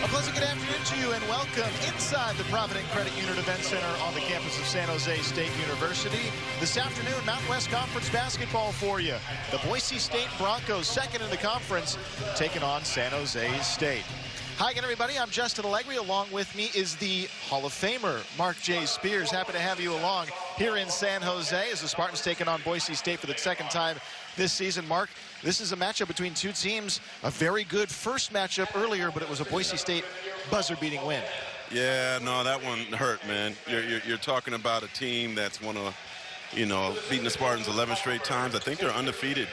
A pleasant good afternoon to you and welcome inside the Provident Credit Union Event Center on the campus of San Jose State University. This afternoon, Mountain West Conference basketball for you. The Boise State Broncos, second in the conference, taking on San Jose State. Hi again, everybody. I'm Justin Allegri. Along with me is the Hall of Famer, Mark J. Spears. Happy to have you along here in San Jose as the Spartans taking on Boise State for the second time this season. Mark, this is a matchup between two teams. A very good first matchup earlier, but it was a Boise State buzzer-beating win. Yeah, no, that one hurt, man. You're talking about a team that's won beating the Spartans 11 straight times. I think they're undefeated.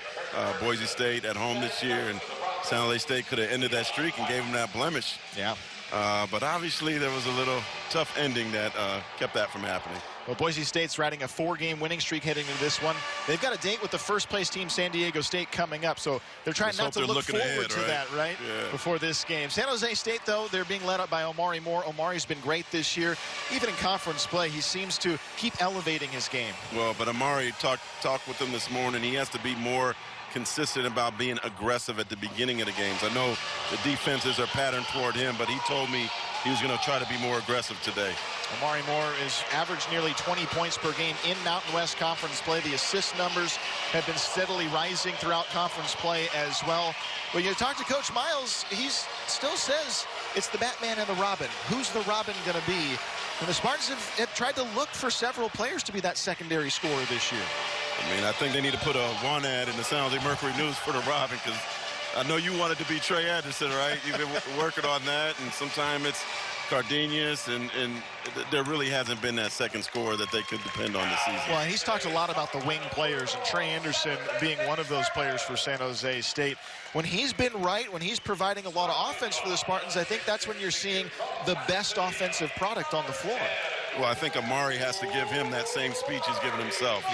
Boise State at home this year, and San Jose State could have ended that streak and gave them that blemish. Yeah. But obviously there was a little tough ending that kept that from happening. Well, Boise State's riding a 4-game winning streak heading into this one. They've got a date with the first-place team, San Diego State, coming up. So they're trying not to look forward to that, right, before this game. San Jose State, though, they're being led up by Omari Moore. Omari's been great this year. Even in conference play, he seems to keep elevating his game. Well, but Omari talked with him this morning. He has to be more consistent about being aggressive at the beginning of the games. I know the defenses are patterned toward him, but he told me he was going to try to be more aggressive today. Omari Moore is averaged nearly 20 points per game in Mountain West Conference play. The assist numbers have been steadily rising throughout conference play as well. When you talk to Coach Miles, he still says it's the Batman and the Robin. Who's the Robin going to be? And the Spartans have tried to look for several players to be that secondary scorer this year. I mean, I think they need to put a one ad in the San Jose Mercury News for the Robin, because I know you wanted to be Trey Anderson, right? You've been working on that, and sometimes it's Cardenius, and there really hasn't been that second scorer that they could depend on this season. Well, and he's talked a lot about the wing players, and Trey Anderson being one of those players for San Jose State. When he's been right, when he's providing a lot of offense for the Spartans, I think that's when you're seeing the best offensive product on the floor. Well, I think Omari has to give him that same speech he's given himself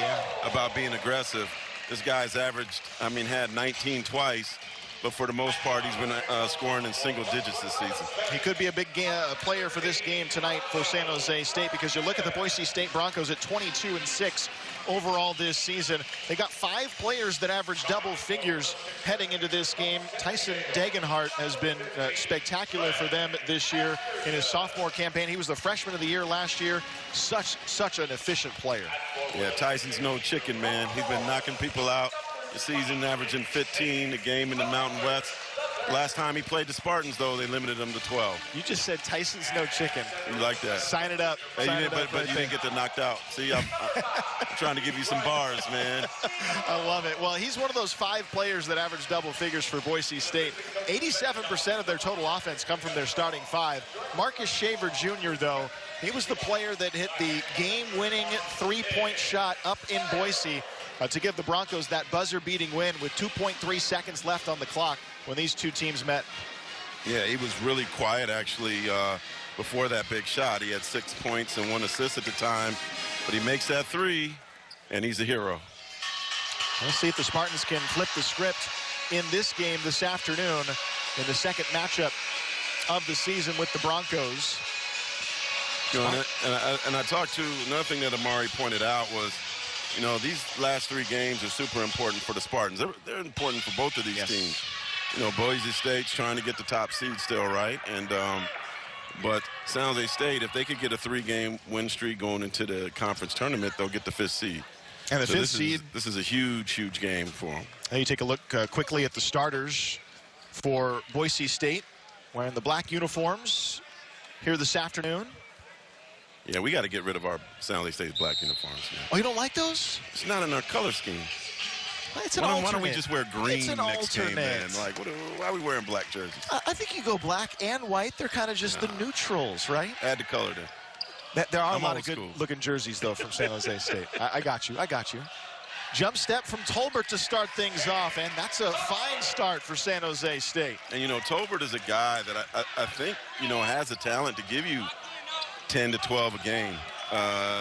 about being aggressive. This guy's averaged, had 19 twice, but for the most part, he's been scoring in single digits this season. He could be a big player for this game tonight for San Jose State, because you look at the Boise State Broncos at 22-6 overall this season. They got 5 players that average double figures heading into this game. Tyson Degenhart has been spectacular for them this year in his sophomore campaign. He was the freshman of the year last year. Such an efficient player. Yeah, Tyson's no chicken, man. He's been knocking people out. The season averaging 15 a game in the Mountain West. Last time he played the Spartans, though, they limited him to 12. You just said Tyson's no chicken. You like that? Sign it up. Hey, but you didn't get knocked out. See, I'm trying to give you some bars, man. I love it. Well, he's one of those 5 players that average double figures for Boise State. 87% of their total offense come from their starting 5. Marcus Shaver Jr., though, he was the player that hit the game-winning 3-point shot up in Boise to give the Broncos that buzzer-beating win with 2.3 seconds left on the clock when these two teams met. Yeah, he was really quiet, actually, before that big shot. He had 6 points and 1 assist at the time, but he makes that 3, and he's a hero. We'll see if the Spartans can flip the script in this game this afternoon in the second matchup of the season with the Broncos. You know, and I talked to, another thing that Omari pointed out was, these last 3 games are super important for the Spartans. They're important for both of these teams. Boise State's trying to get the top seed still, right? And but San Jose State, if they could get a 3-game win streak going into the conference tournament, they'll get the 5th seed. And the 5th seed. This is a huge game for them. Now you take a look quickly at the starters for Boise State, wearing the black uniforms here this afternoon. Yeah, we got to get rid of our San Jose State's black uniforms, man. Oh, you don't like those? It's not in our color scheme. It's an alternate. Why don't we just wear green next game, man? Like, why are we wearing black jerseys? I think you go black and white. They're kind of just the neutrals, right? Add the color then. There are a lot of good-looking jerseys, though, from San Jose State. I got you. Jump step from Tolbert to start things off, and that's a fine start for San Jose State. And, Tolbert is a guy that I think, has the talent to give you 10 to 12 a game.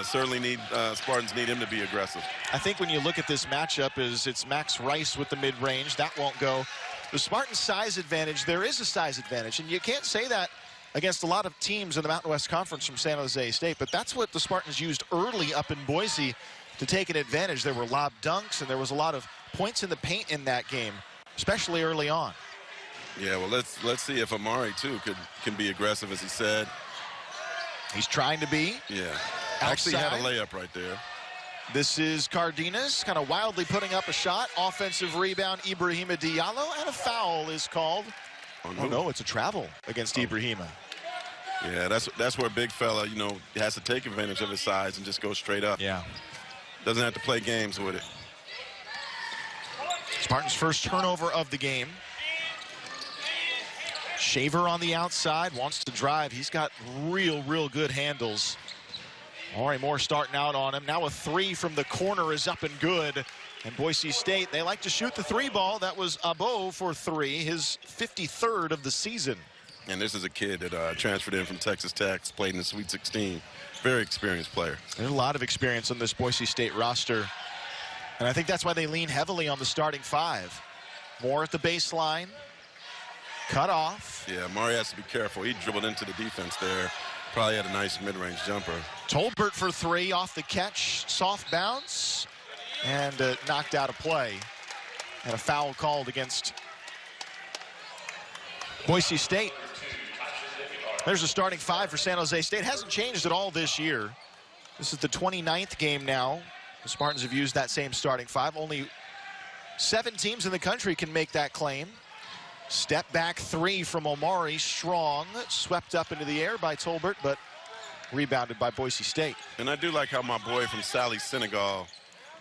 Certainly Spartans need him to be aggressive. I think when you look at this matchup, it's Max Rice with the mid-range. That won't go. The Spartans' size advantage, there is a size advantage, and you can't say that against a lot of teams in the Mountain West Conference from San Jose State, but that's what the Spartans used early up in Boise to take an advantage. There were lob dunks, and there was a lot of points in the paint in that game, especially early on. Yeah, well, let's see if Amari, too, can be aggressive, as he said. He's trying to be. Yeah. Outside. Actually had a layup right there. This is Cardenas kind of wildly putting up a shot. Offensive rebound, Ibrahima Diallo, and a foul is called. Oh, no, it's a travel against Ibrahima. Yeah, that's where a big fella, you know, has to take advantage of his size and just go straight up. Yeah. Doesn't have to play games with it. Spartans' first turnover of the game. Shaver on the outside, wants to drive. He's got real good handles. Amari Moore starting out on him. Now a three from the corner is up and good. And Boise State, they like to shoot the three ball. That was Abo for three, his 53rd of the season. And this is a kid that transferred in from Texas Tech, played in the Sweet 16. Very experienced player. There's a lot of experience on this Boise State roster. And I think that's why they lean heavily on the starting five. Moore at the baseline. Cut off. Yeah, Amari has to be careful. He dribbled into the defense there. Probably had a nice mid-range jumper. Tolbert for three off the catch. Soft bounce. And knocked out of play. And a foul called against Boise State. There's a starting five for San Jose State. Hasn't changed at all this year. This is the 29th game now. The Spartans have used that same starting five. Only 7 teams in the country can make that claim. Step back three from Omari, strong, swept up into the air by Tolbert, but rebounded by Boise State. And I do like how my boy from Sally, Senegal,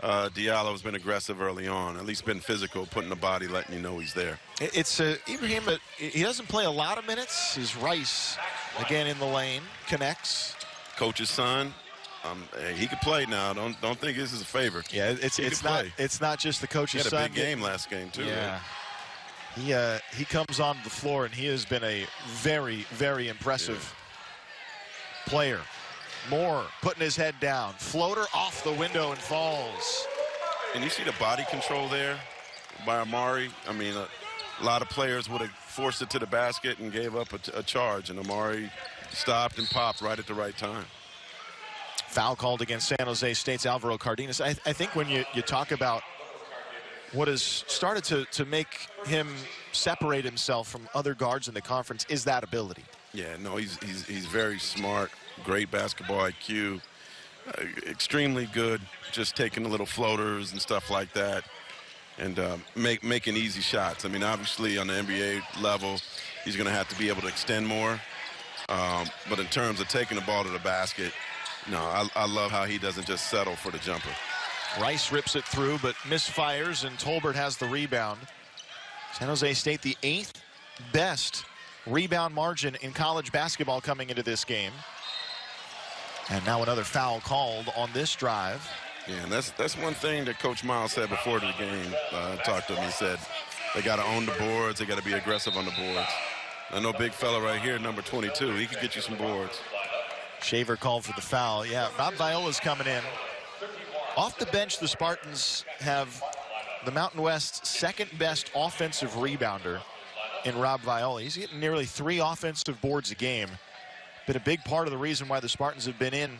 Diallo, has been aggressive early on, at least been physical, putting the body, letting you know he's there. It's Ibrahim, but he doesn't play a lot of minutes. Is Rice again in the lane, connects. Coach's son, he could play now. Don't think this is a favor. Yeah, it's not just the coach's son. He had a big game last game too. Yeah. Right? He comes onto the floor, and he has been a very impressive player. Moore putting his head down. Floater off the window and falls. And you see the body control there by Amari. I mean, a lot of players would have forced it to the basket and gave up a charge, and Amari stopped and popped right at the right time. Foul called against San Jose State's Alvaro Cardenas. I think when you talk about what has started to make him separate himself from other guards in the conference is that ability. Yeah, no, he's very smart, great basketball IQ, extremely good, just taking the little floaters and stuff like that, and making easy shots. I mean, obviously on the NBA level, he's going to have to be able to extend more. But in terms of taking the ball to the basket, no, I love how he doesn't just settle for the jumper. Rice rips it through, but misfires, and Tolbert has the rebound. San Jose State, the 8th best rebound margin in college basketball coming into this game. And now another foul called on this drive. Yeah, and that's one thing that Coach Miles said before the game. Talked to him. He said they got to own the boards. They got to be aggressive on the boards. I know big fella right here, number 22. He could get you some boards. Shaver called for the foul. Yeah, Rob Viola's coming in. Off the bench, the Spartans have the Mountain West's second best offensive rebounder in Rob Viola. He's getting nearly 3 offensive boards a game. Been a big part of the reason why the Spartans have been in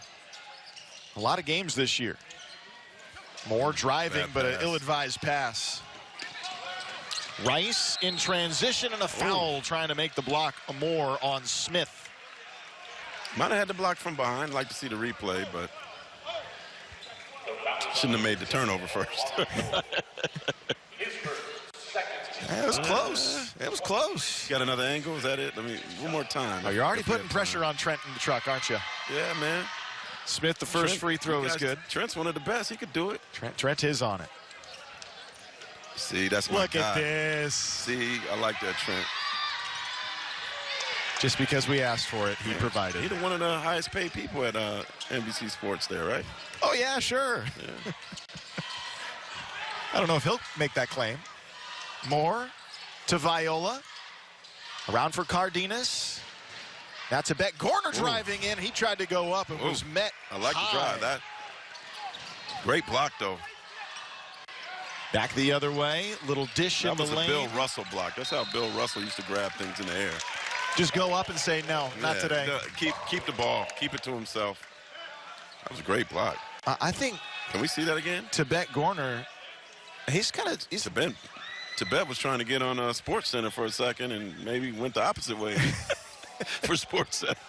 a lot of games this year. Moore driving, but an ill-advised pass. Rice in transition and a foul trying to make the block. Moore on Smith. Might have had the block from behind. Like to see the replay, but shouldn't have made the turnover first. It was close. It was close. Got another angle? Is that it? I mean, one more time. Oh, you're already putting pressure on Trent in the truck, aren't you? Yeah, man. Smith, the first free throw is good. Trent's one of the best. He could do it. Trent is on it. See, that's my guy. Look at this. See, I like that, Trent. Just because we asked for it, he provided. He's one of the highest paid people at NBC Sports there, right? Oh, yeah, sure. Yeah. I don't know if he'll make that claim. Moore to Viola. Around for Cardenas. Now to Beck. Gorner driving in. He tried to go up and was met. I like the drive. That great block, though. Back the other way. Little dish in the lane. That was a Bill Russell block. That's how Bill Russell used to grab things in the air. Just go up and say, no, not today. Keep the ball. Keep it to himself. That was a great block. I think. Can we see that again? Tibet Gorner, he's kind of. Tibet Tibet was trying to get on Sports Center for a second and maybe went the opposite way for Sports Center.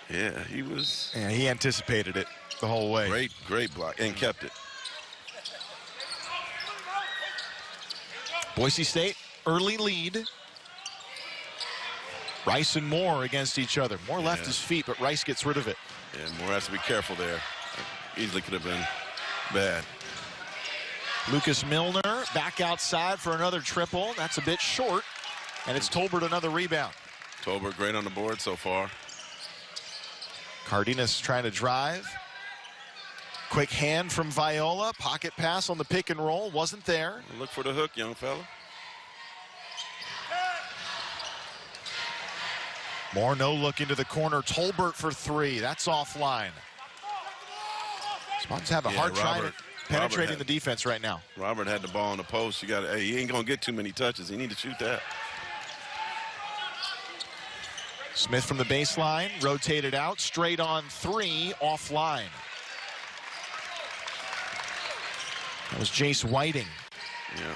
Yeah, he was. Yeah, he anticipated it the whole way. Great block, and kept it. Boise State, early lead. Rice and Moore against each other. Moore left his feet, but Rice gets rid of it. Yeah, Moore has to be careful there. Easily could have been bad. Lucas Milner back outside for another triple. That's a bit short, and it's Tolbert another rebound. Tolbert great on the board so far. Cardenas trying to drive. Quick hand from Viola. Pocket pass on the pick and roll. Wasn't there. Look for the hook, young fella. Moore no look into the corner. Tolbert for three. That's offline. Spartans have a hard time penetrating the defense right now. Robert had the ball on the post. You got to, hey, he ain't going to get too many touches. He need to shoot that. Smith from the baseline, rotated out, straight on three, offline. That was Jace Whiting. Yeah.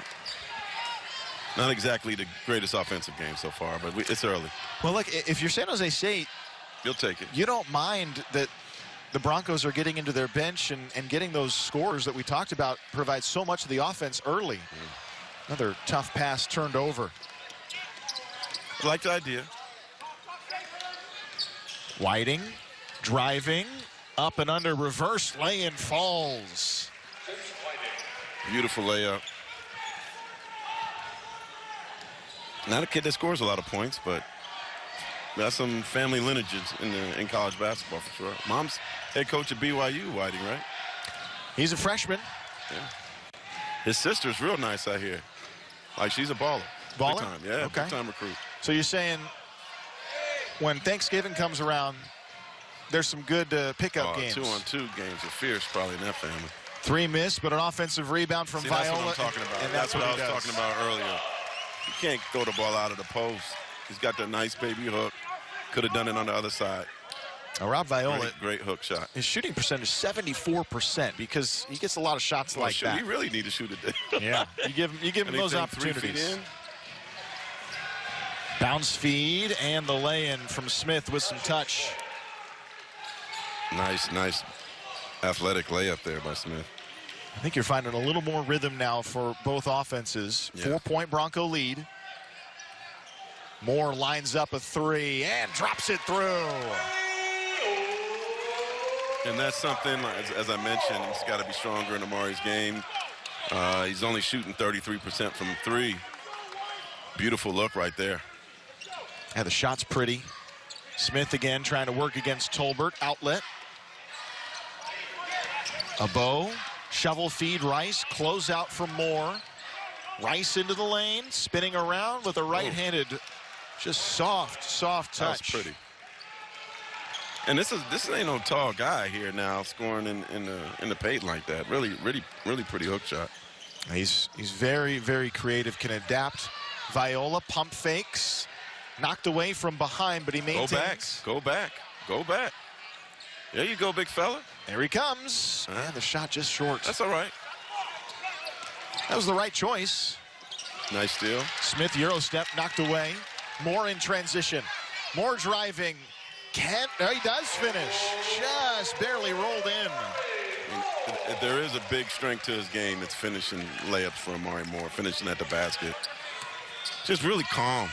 Not exactly the greatest offensive game so far, but it's early. Well, look, if you're San Jose State, you'll take it. You don't mind that the Broncos are getting into their bench and getting those scores that we talked about provide so much of the offense early. Another tough pass turned over. I like the idea. Whiting driving up and under, reverse lay-in, falls. Beautiful layup. Not a kid that scores a lot of points, but got some family lineages in college basketball for sure. Mom's head coach at BYU, Whiting, right? He's a freshman. Yeah. His sister's real nice out here. Like, she's a baller. Baller? Big time, yeah, okay. Big time recruit. So you're saying when Thanksgiving comes around, there's some good pickup games. 2-on-2 games are fierce probably in that family. Three missed, but an offensive rebound from Viola. That's what I'm talking about. And that's what I was talking about earlier. You can't throw the ball out of the post. He's got that nice baby hook. Could have done it on the other side. Rob Viola, great hook shot. His shooting percentage is 74% because he gets a lot of shots like that. You really need to shoot it. Yeah, you give him those opportunities. Bounce feed and the lay-in from Smith with some touch. Nice athletic layup there by Smith. I think you're finding a little more rhythm now for both offenses. Yeah. 4-point Bronco lead. Moore lines up a three and drops it through. And that's something, as I mentioned, he's got to be stronger in Amari's game. He's only shooting 33% from three. Beautiful look right there. Yeah, the shot's pretty. Smith again trying to work against Tolbert. Outlet. Abo. Shovel feed Rice. Close out from Moore. Rice into the lane. Spinning around with a right-handed, just soft touch. That's pretty. And this ain't no tall guy here now scoring in the paint like that. Really pretty hook shot. He's very, very creative. Can adapt. Viola pump fakes. Knocked away from behind, but he maintains. Go back. There you go, big fella. There he comes. And the shot just short. That's all right. That was the right choice. Nice steal. Smith Euro step knocked away. Moore in transition. Moore driving. He does finish. Just barely rolled in. If there is a big strength to his game, it's finishing layups for Amari Moore, finishing at the basket. Just really calm.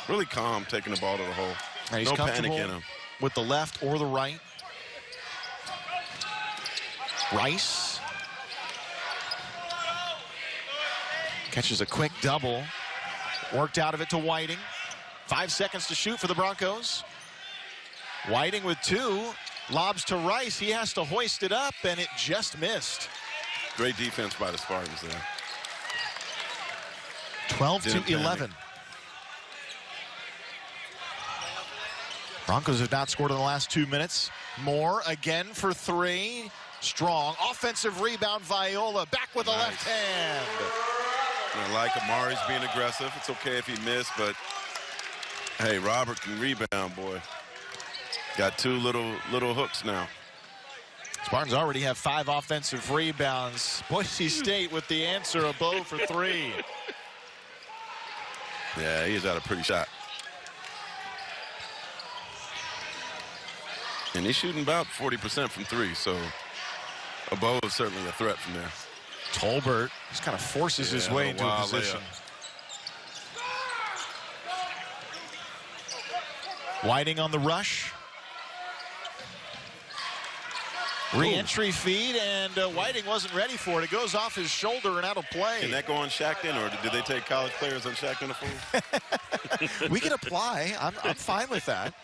Really calm taking the ball to the hole. And he's no panic in him. With the left or the right. Rice. Catches a quick double. Worked out of it to Whiting. 5 seconds to shoot for the Broncos. Whiting with two. Lobs to Rice. He has to hoist it up, and it just missed. Great defense by the Spartans there. 12-11. Broncos have not scored in the last 2 minutes. Moore again for three. Strong. Offensive rebound, Viola. Back with the left hand. I like Amari's being aggressive. It's okay if he missed, but hey, Robert can rebound, boy. Got two little hooks now. Spartans already have 5 offensive rebounds. Boise State with the answer, a bow for 3. Yeah, he's got a pretty shot. And he's shooting about 40% from 3, so a bow is certainly a threat from there. Tolbert just kind of forces his way into a position. Whiting on the rush. Re-entry feed, and Whiting wasn't ready for it. It goes off his shoulder and out of play. Can that go on Shackton, or did they take college players on Shackton? We can apply. I'm fine with that.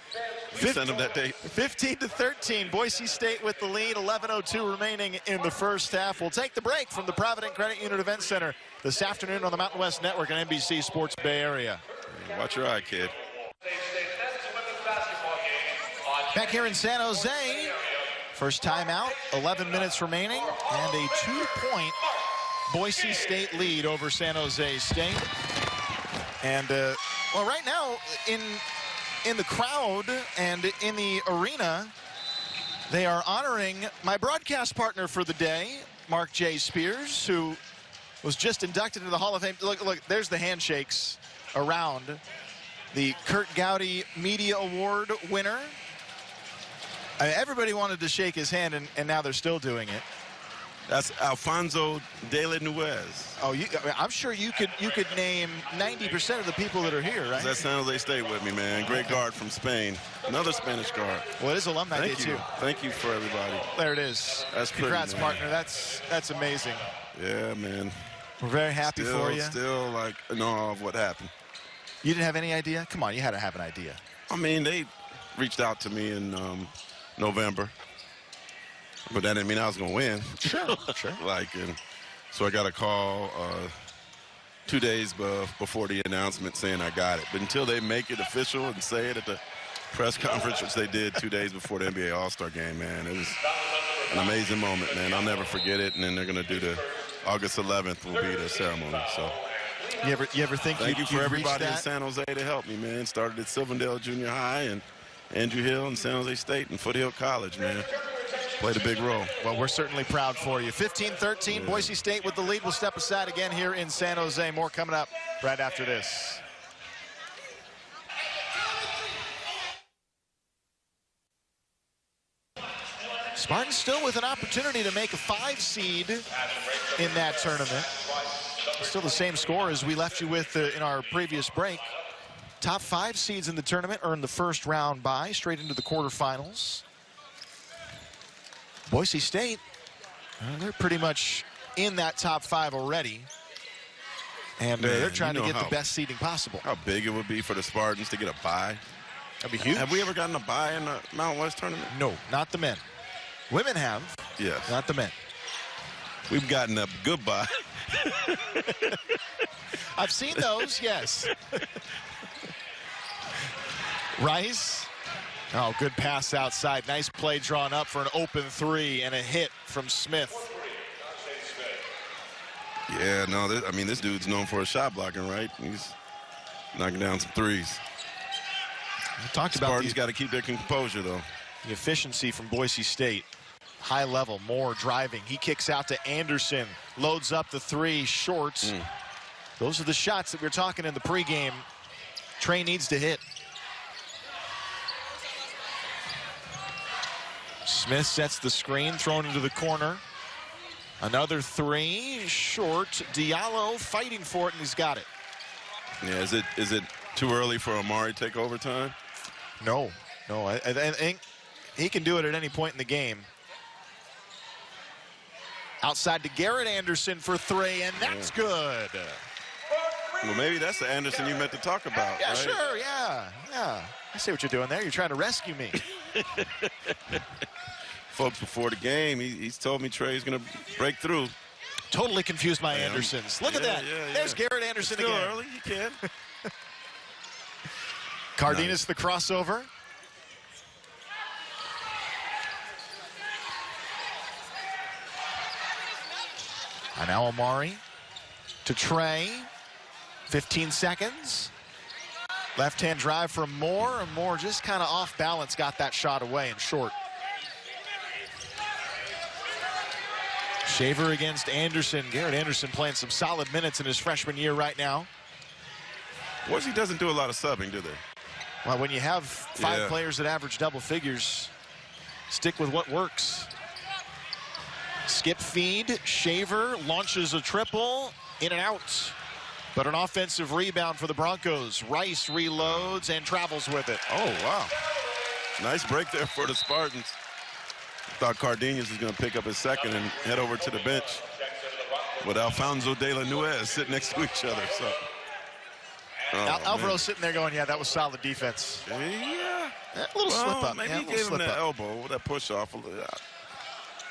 Send them that day. 15-13, Boise State with the lead. 11:02 remaining in the first half. We'll take the break from the Provident Credit Union Event Center this afternoon on the Mountain West Network and NBC Sports Bay Area. Watch your eye, kid. Back here in San Jose. First timeout, 11 minutes remaining, and a 2-point Boise State lead over San Jose State. And, well, right now, in the crowd and in the arena, they are honoring my broadcast partner for the day, Mark J. Spears, who was just inducted into the Hall of Fame. Look, there's the handshakes around the Kurt Gowdy Media Award winner. I mean, everybody wanted to shake his hand, and now they're still doing it. That's Alfonso de la Nuez. Oh, I'm sure you could name 90% of the people that are here, right? That's San Jose State with me, man. Great guard from Spain. Another Spanish guard. Well, it is Alumni Day, too. Thank you for everybody. There it is. That's Congrats, pretty, partner. That's amazing. Yeah, man. We're very happy for you. Still, like, in awe of what happened. You didn't have any idea? Come on, you had to have an idea. I mean, they reached out to me in November, but that didn't mean I was going to win. Sure. And so I got a call 2 days before the announcement saying I got it. But until they make it official and say it at the press conference, which they did 2 days before the NBA All-Star game, man, it was an amazing moment, man. I'll never forget it. And then they're going to do the August 11th will be the ceremony. So you ever think thank you for everybody in that? San Jose to help me, man. Started at Silverdale Junior High and Andrew Hill and San Jose State and Foothill College, man. Played a big role. Well, we're certainly proud for you. 15-13, yeah. Boise State with the lead. We'll step aside again here in San Jose. More coming up right after this. Spartans still with an opportunity to make a 5 seed in that tournament. Still the same score as we left you with in our previous break. Top 5 seeds in the tournament earn the first round bye straight into the quarterfinals. Boise State, they're pretty much in that top 5 already. And they're trying to get the best seeding possible. How big it would be for the Spartans to get a bye. That'd be huge. Have we ever gotten a bye in the Mountain West tournament? No, not the men. Women have. Yes. Not the men. We've gotten a good bye. I've seen those, yes. Rice. Oh, good pass outside. Nice play drawn up for an open 3 and a hit from Smith. Yeah, no, this dude's known for his shot blocking, right? He's knocking down some threes. We talked about Spartans got to keep their composure, though. The efficiency from Boise State. High level, more driving. He kicks out to Anderson. Loads up the 3, short. Those are the shots that we were talking in the pregame. Trey needs to hit. Smith sets the screen, thrown into the corner. Another 3, short. Diallo fighting for it, and he's got it. Yeah, is it too early for Amari to take overtime? No. I think he can do it at any point in the game. Outside to Garrett Anderson for 3, and that's good. Well, maybe that's the Anderson you meant to talk about, yeah, right? Sure, yeah. I see what you're doing there. You're trying to rescue me. Folks, before the game, he's told me Trey's going to break through. Totally confused my Andersons. Look at that. There's Garrett Anderson still again. Early, you can. Cardenas, the crossover. And now Amari to Trey. 15 seconds. Left-hand drive from Moore, and Moore just kind of off balance got that shot away and short. Shaver against Anderson. Garrett Anderson playing some solid minutes in his freshman year right now. Boise doesn't do a lot of subbing, do they? Well, when you have 5 players that average double figures, stick with what works. Skip feed. Shaver launches a triple. In and out. But an offensive rebound for the Broncos. Rice reloads and travels with it. Oh, wow. Nice break there for the Spartans. Thought Cardenas was going to pick up his second and head over to the bench with Alfonso De La Nuez sitting next to each other. So, Alvaro sitting there going, yeah, that was solid defense. Yeah. A little slip up. Maybe he gave him that elbow with that push off.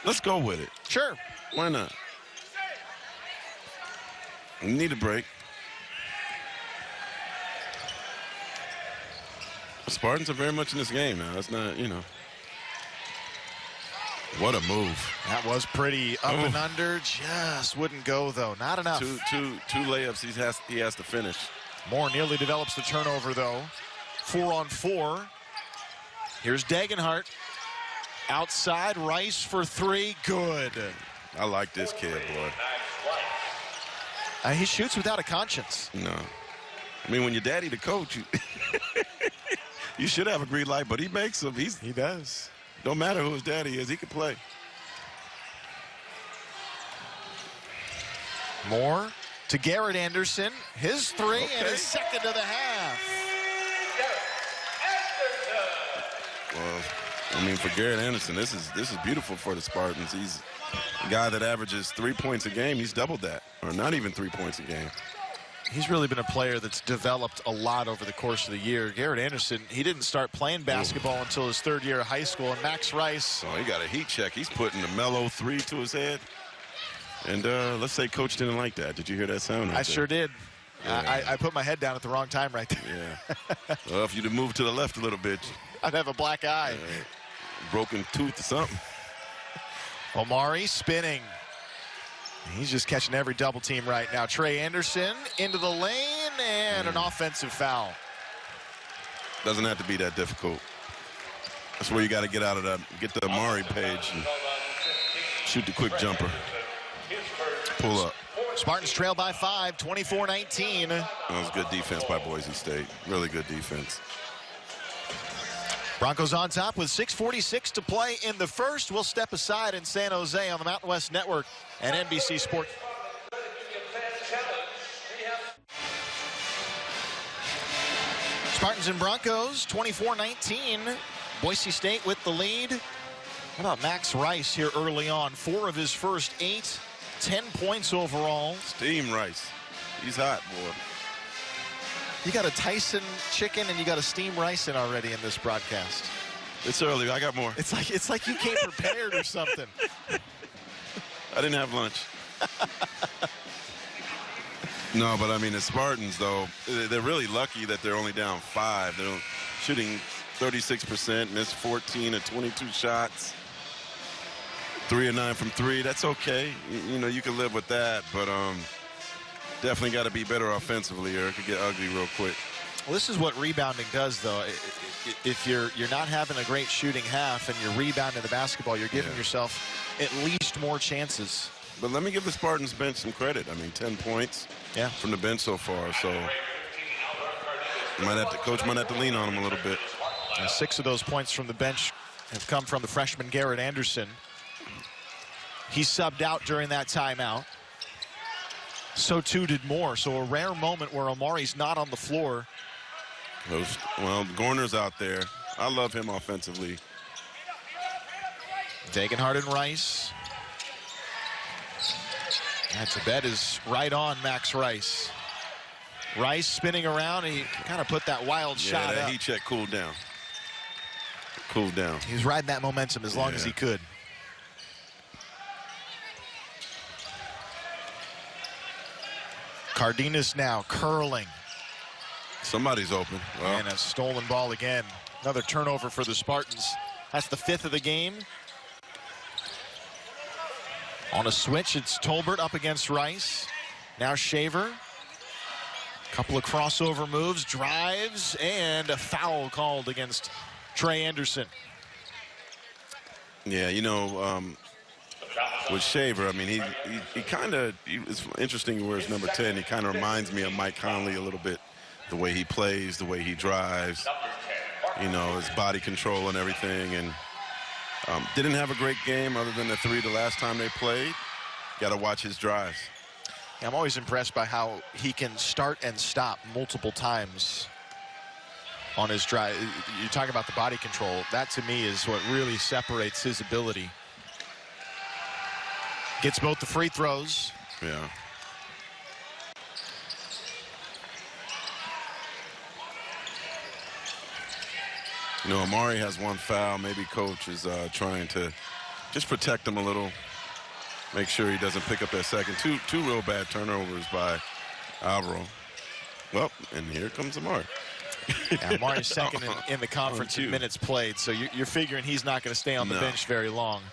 Let's go with it. Sure. Why not? We need a break. The Spartans are very much in this game now. It's not, you know. What a move. That was pretty up and under. Just wouldn't go, though. Not enough. Two layups he has to finish. Moore nearly develops the turnover, though. 4-on-4. Here's Degenhart. Outside, Rice for 3. Good. I like this kid, boy. He shoots without a conscience. No. I mean, when your daddy the coach, you should have a green light, but he makes them. He does. Don't matter who his daddy is, he can play. Moore to Garrett Anderson. His 3 and his second of the half. Well, I mean, for Garrett Anderson, this is beautiful for the Spartans. He's a guy that averages 3 points a game. He's doubled that, or not even 3 points a game. He's really been a player that's developed a lot over the course of the year. Garrett Anderson, he didn't start playing basketball until his 3rd year of high school. And Max Rice. Oh, he got a heat check. He's putting a mellow 3 to his head. And let's say Coach didn't like that. Did you hear that sound? I sure did. Yeah. I put my head down at the wrong time right there. Yeah. Well, if you'd have moved to the left a little bit, I'd have a black eye. Broken tooth or something. Omari spinning. He's just catching every double team right now. Trey Anderson into the lane and an offensive foul. Doesn't have to be that difficult. That's where you got to get out of that. Get the Amari page and shoot the quick jumper. Pull up. Spartans trail by 5, 24-19. That was good defense by Boise State. Really good defense. Broncos on top with 6:46 to play in the first. We'll step aside in San Jose on the Mountain West Network and NBC Sports. Spartans and Broncos, 24-19. Boise State with the lead. How about Max Rice here early on? 4 of his first 8, 10 points overall. Steam Rice. He's hot, boy. You got a Tyson chicken and you got a steam rice in already in this broadcast. It's early. I got more. It's like you came prepared or something. I didn't have lunch. No, but I mean, the Spartans, though, they're really lucky that they're only down 5. They're shooting 36%, missed 14 of 22 shots. 3 of 9 from 3. That's okay. You know, you can live with that, but definitely got to be better offensively or it could get ugly real quick. Well, this is what rebounding does, though. If you're not having a great shooting half and you're rebounding the basketball, you're giving yourself at least more chances. But let me give the Spartans bench some credit. I mean, 10 points from the bench so far. So coach might have to lean on him a little bit. 6 of those points from the bench have come from the freshman Garrett Anderson. He subbed out during that timeout. So too did Moore. So a rare moment where Omari's not on the floor. Well, Gorner's out there. I love him offensively. Degenhart and Rice. And Tibet is right on Max Rice. Rice spinning around. He kind of put that wild shot that up. heat check cooled down. Cooled down. He's riding that momentum as long as he could. Cardenas now curling. Somebody's open. Well, And a stolen ball again. Another turnover for the Spartans. That's the 5th of the game. On a switch, it's Tolbert up against Rice. Now Shaver. Couple of crossover moves, drives, and a foul called against Trey Anderson. Yeah, you know, with Shaver. I mean, he kind of, it's interesting he wears number 10. He kind of reminds me of Mike Conley a little bit, the way he plays, the way he drives, you know, his body control and everything. And didn't have a great game other than the 3 the last time they played. Got to watch his drives. I'm always impressed by how he can start and stop multiple times on his drive. You talk about the body control. That, to me, is what really separates his ability. Gets both the free throws. Yeah. You know, Amari has 1 foul. Maybe coach is trying to just protect him a little. Make sure he doesn't pick up that second. Two real bad turnovers by Alvaro. Well, and here comes Amari. Yeah, Amari's second in the conference in minutes played, so you're figuring he's not going to stay on the bench very long.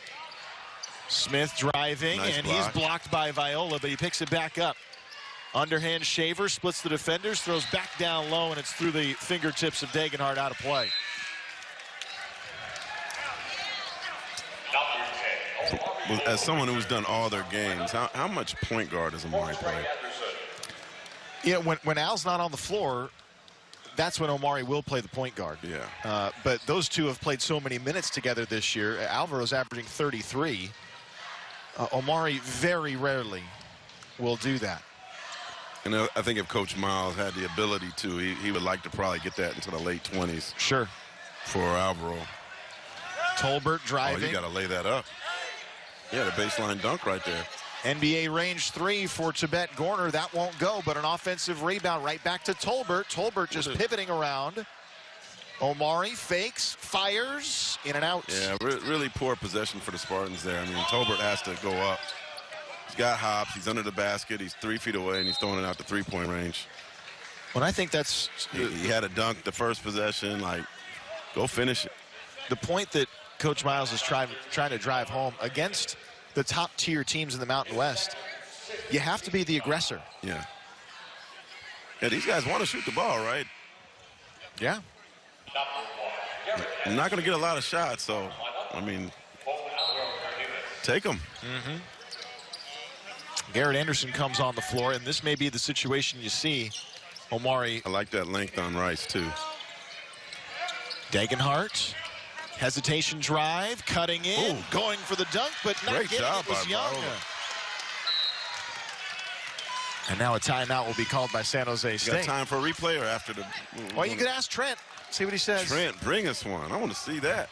Smith driving, nice and block. He's blocked by Viola, but he picks it back up. Underhand Shaver, splits the defenders, throws back down low, and it's through the fingertips of Degenhardt out of play. As someone who's done all their games, how much point guard does Amari play? You know, when Al's not on the floor, that's when Omari will play the point guard. Yeah. But those two have played so many minutes together this year. Alvaro's averaging 33. Omari very rarely will do that. And I think if Coach Miles had the ability to, he would like to probably get that into the late 20s. Sure. For Alvaro. Tolbert driving. Oh, you got to lay that up. Yeah, the baseline dunk right there. NBA range 3 for Tibet Gorner. That won't go, but an offensive rebound right back to Tolbert. Tolbert just pivoting around. Omari fakes, fires, in and out. Yeah, really poor possession for the Spartans there. I mean, Tolbert has to go up. He's got hops. He's under the basket. He's 3 feet away, and he's throwing it out the three-point range. Well, I think that's... He had a dunk the first possession. Like, go finish it. The point that Coach Miles is trying to drive home against the top-tier teams in the Mountain West, you have to be the aggressor. Yeah. Yeah, these guys want to shoot the ball, right? Yeah. I'm not going to get a lot of shots, so, I mean, take them. Mm-hmm. Garrett Anderson comes on the floor, and this may be the situation you see. Omari. I like that length on Rice, too. Degenhardt. Hesitation drive, cutting in, going for the dunk, but not Great getting job it. Was Young. Viola. And now a timeout will be called by San Jose State. Got time for a replay or after the... Well, you could ask Trent, see what he says. Trent, bring us one. I want to see that.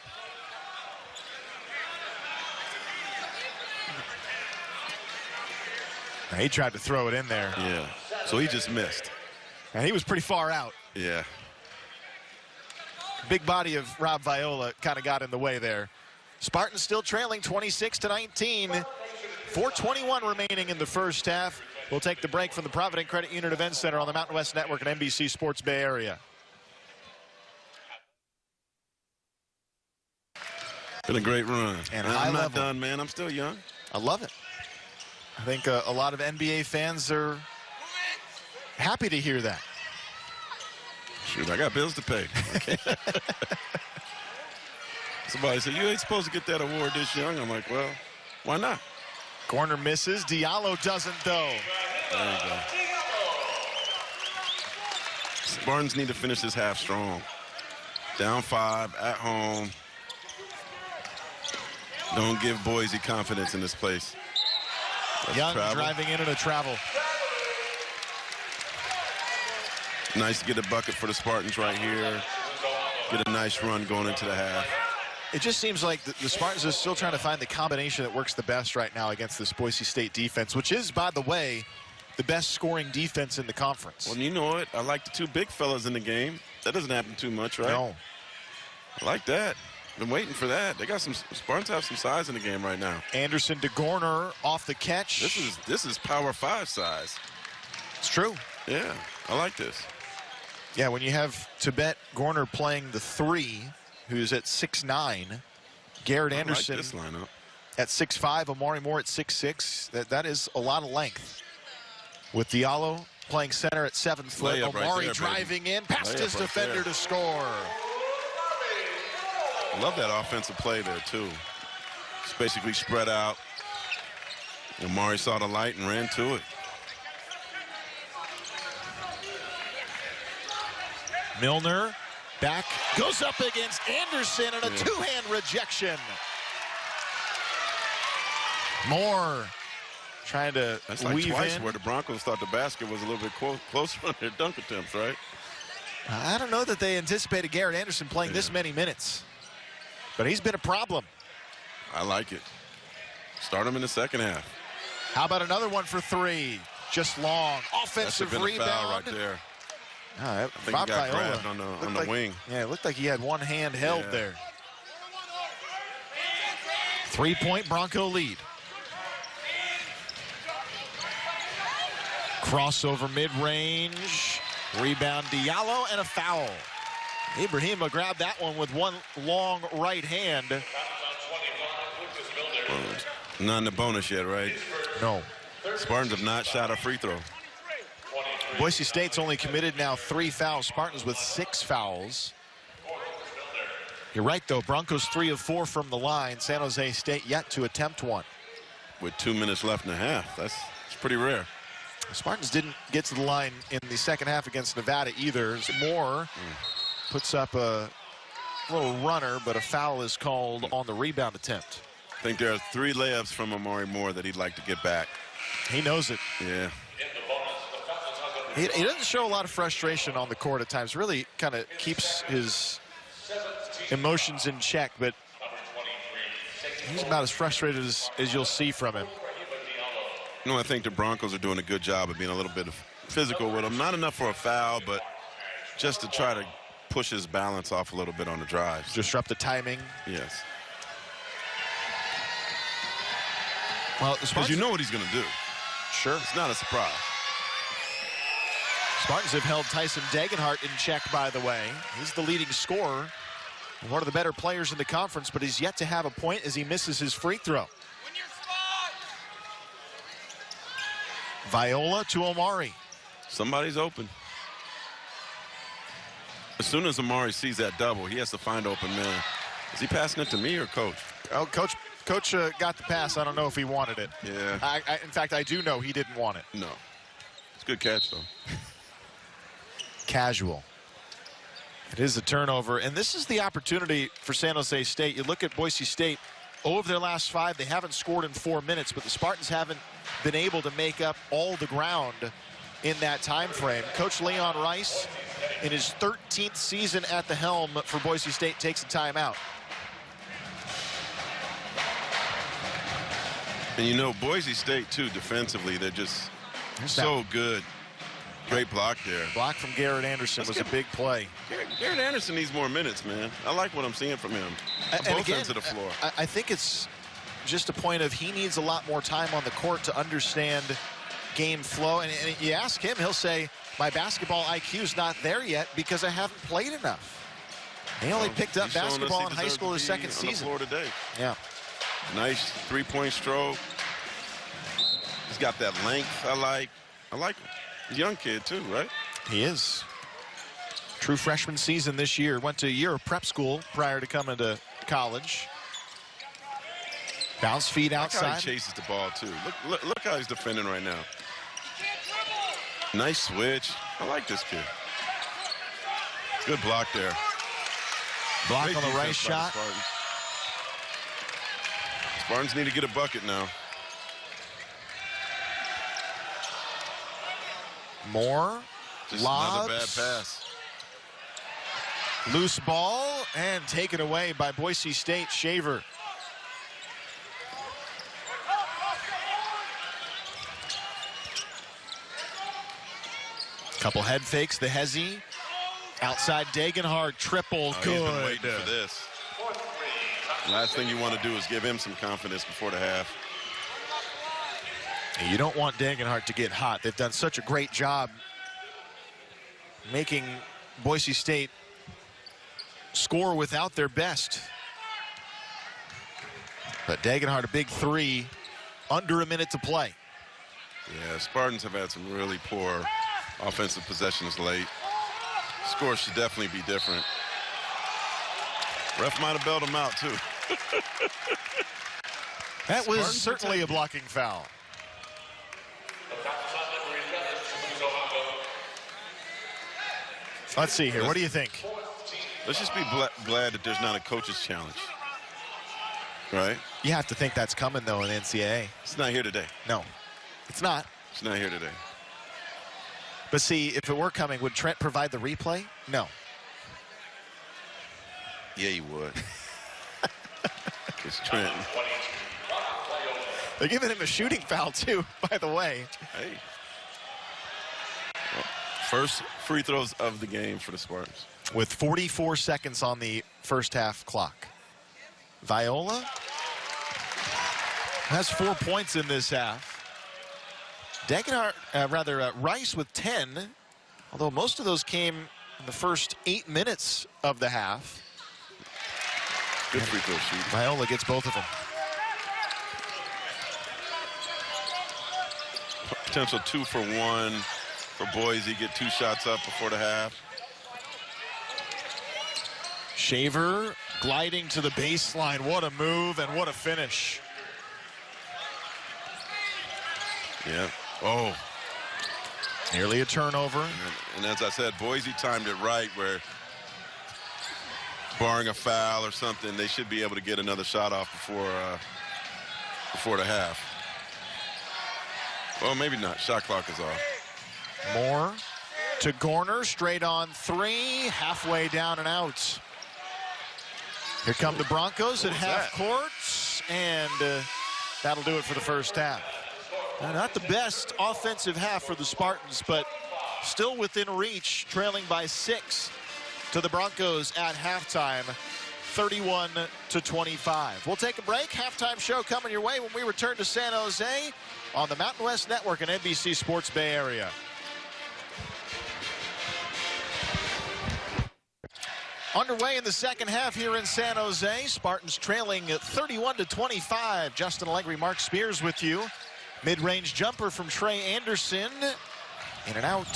Now, he tried to throw it in there. Yeah, so he just missed. And he was pretty far out. Yeah. Big body of Rob Viola kind of got in the way there. Spartans still trailing 26-19. 4:21 remaining in the first half. We'll take the break from the Provident Credit Union Event Center on the Mountain West Network and NBC Sports Bay Area. Been a great run. And I'm not done, man. I'm still young. I love it. I think a lot of NBA fans are happy to hear that. Shoot, I got bills to pay. Okay. Somebody said, you ain't supposed to get that award this young. I'm like, well, why not? Corner misses. Diallo doesn't, though. There you go. Spartans need to finish this half strong. Down 5, at home. Don't give Boise confidence in this place. Young driving in and a travel. Nice to get a bucket for the Spartans right here. Get a nice run going into the half. It just seems like the Spartans are still trying to find the combination that works the best right now against this Boise State defense, which is, by the way, the best scoring defense in the conference. Well, you know it. I like the 2 big fellas in the game. That doesn't happen too much, right? No. I like that. Been waiting for that. They got some, Spartans have some size in the game right now. Anderson to Gorner off the catch. This is power 5 size. It's true. Yeah, I like this. Yeah, when you have Tibet Gorner playing the 3, who's at 6'9", Garrett Anderson like this lineup. at 6'5", Amari Moore at 6'6". That is a lot of length. With Diallo playing center at 7 foot, Omari right driving in, past his defender to score. Love that offensive play there, too. It's basically spread out. Amari saw the light and ran to it. Milner back, goes up against Anderson, and a two-hand rejection. Moore trying to That's like weave twice in. where the Broncos thought the basket was a little bit closer on their dunk attempts, right? I don't know that they anticipated Garrett Anderson playing this many minutes, but he's been a problem. I like it. Start him in the second half. How about another one for three? Just long. Offensive That's been rebound. a foul right there. I think he got grabbed on the wing. Yeah, it looked like he had one hand held there. 3-point Bronco lead. Crossover mid-range. Rebound Diallo and a foul. Ibrahima grabbed that one with one long right hand. Not in the bonus yet, right? No. Spartans have not shot a free throw. Boise State's only committed now 3 fouls. Spartans with 6 fouls. You're right, though. Broncos 3 of 4 from the line. San Jose State yet to attempt one. With 2 minutes left and a half. That's pretty rare. Spartans didn't get to the line in the second half against Nevada either. Moore puts up a little runner, but a foul is called on the rebound attempt. I think there are 3 layups from Amari Moore that he'd like to get back. He knows it. Yeah. He doesn't show a lot of frustration on the court at times. Really kind of keeps his emotions in check, but he's about as frustrated as you'll see from him. No, I think the Broncos are doing a good job of being a little bit physical with him. Not enough for a foul, but just to try to push his balance off a little bit on the drives. Disrupt the timing. Yes. Well, because you know what he's going to do. Sure. It's not a surprise. Spartans have held Tyson Degenhart in check, by the way. He's the leading scorer, one of the better players in the conference, but he's yet to have a point as he misses his free throw. Viola to Omari. Somebody's open. As soon as Amari sees that double, he has to find open man. Is he passing it to me or Coach? Oh, Coach got the pass. I don't know if he wanted it. Yeah. In fact, I do know he didn't want it. No. It's a good catch, though. Casual. It is a turnover, and this is the opportunity for San Jose State. You look at Boise State. Over their last 5, they haven't scored in 4 minutes, but the Spartans haven't been able to make up all the ground in that time frame. Coach Leon Rice, in his 13th season at the helm for Boise State, takes a timeout. And you know, Boise State, too, defensively, they're just so good. Great block there. Block from Garrett Anderson was a big play. Garrett Anderson needs more minutes, man. I like what I'm seeing from him. Both ends of the floor. I think it's just a point of he needs a lot more time on the court to understand game flow. And you ask him, he'll say, my basketball IQ's not there yet because I haven't played enough. He only picked up basketball in high school his second season. On the floor today. Yeah. Nice three-point stroke. He's got that length I like. I like him. Young kid, too, right? He is. True freshman season this year. Went to a year of prep school prior to coming to college. Bounce feed outside. Look how he chases the ball, too. Look how he's defending right now. Nice switch. I like this kid. Good block there. Block Great on the right defense by the shot. Spartans need to get a bucket now. Moore. Just lobs. another bad pass. Loose ball and taken away by Boise State. Shaver. Couple head fakes. The Hezzy. Outside Degenhart. Triple. He's Good. been waiting for this. Last thing you want to do is give him some confidence before the half. You don't want Degenhart to get hot. They've done such a great job making Boise State score without their best. But Degenhart, a big 3, under a minute to play. Yeah, Spartans have had some really poor offensive possessions late. Score should definitely be different. Ref might have bailed him out, too. That was certainly a blocking foul. Let's see here. What do you think? Let's just be glad that there's not a coach's challenge. Right? You have to think that's coming, though, in NCAA. It's not here today. No, it's not. It's not here today. But see, if it were coming, would Trent provide the replay? No. Yeah, he would. It's Trent. They're giving him a shooting foul, too, by the way. Hey. Well, first free throws of the game for the Spartans. With 44 seconds on the first half clock. Viola has 4 points in this half. Rice with 10, although most of those came in the first 8 minutes of the half. Good free throw shoot. Viola gets both of them. Potential 2 for 1 for Boise. Get 2 shots up before the half. Shaver gliding to the baseline. What a move and what a finish. Yeah. Oh. Nearly a turnover. And as I said, Boise timed it right where, barring a foul or something, they should be able to get another shot off before the half. Well, maybe not. Shot clock is off. Moore to Gorner, straight on 3, halfway down and out. Here come the Broncos at half court, and that'll do it for the first half. Not the best offensive half for the Spartans, but still within reach, trailing by 6 to the Broncos at halftime, 31-25. We'll take a break. Halftime show coming your way when we return to San Jose on the Mountain West Network and NBC Sports Bay Area. Underway in the second half here in San Jose. Spartans trailing 31-25. Justin Allegri, Mark Spears with you. Mid-range jumper from Trey Anderson. In and out.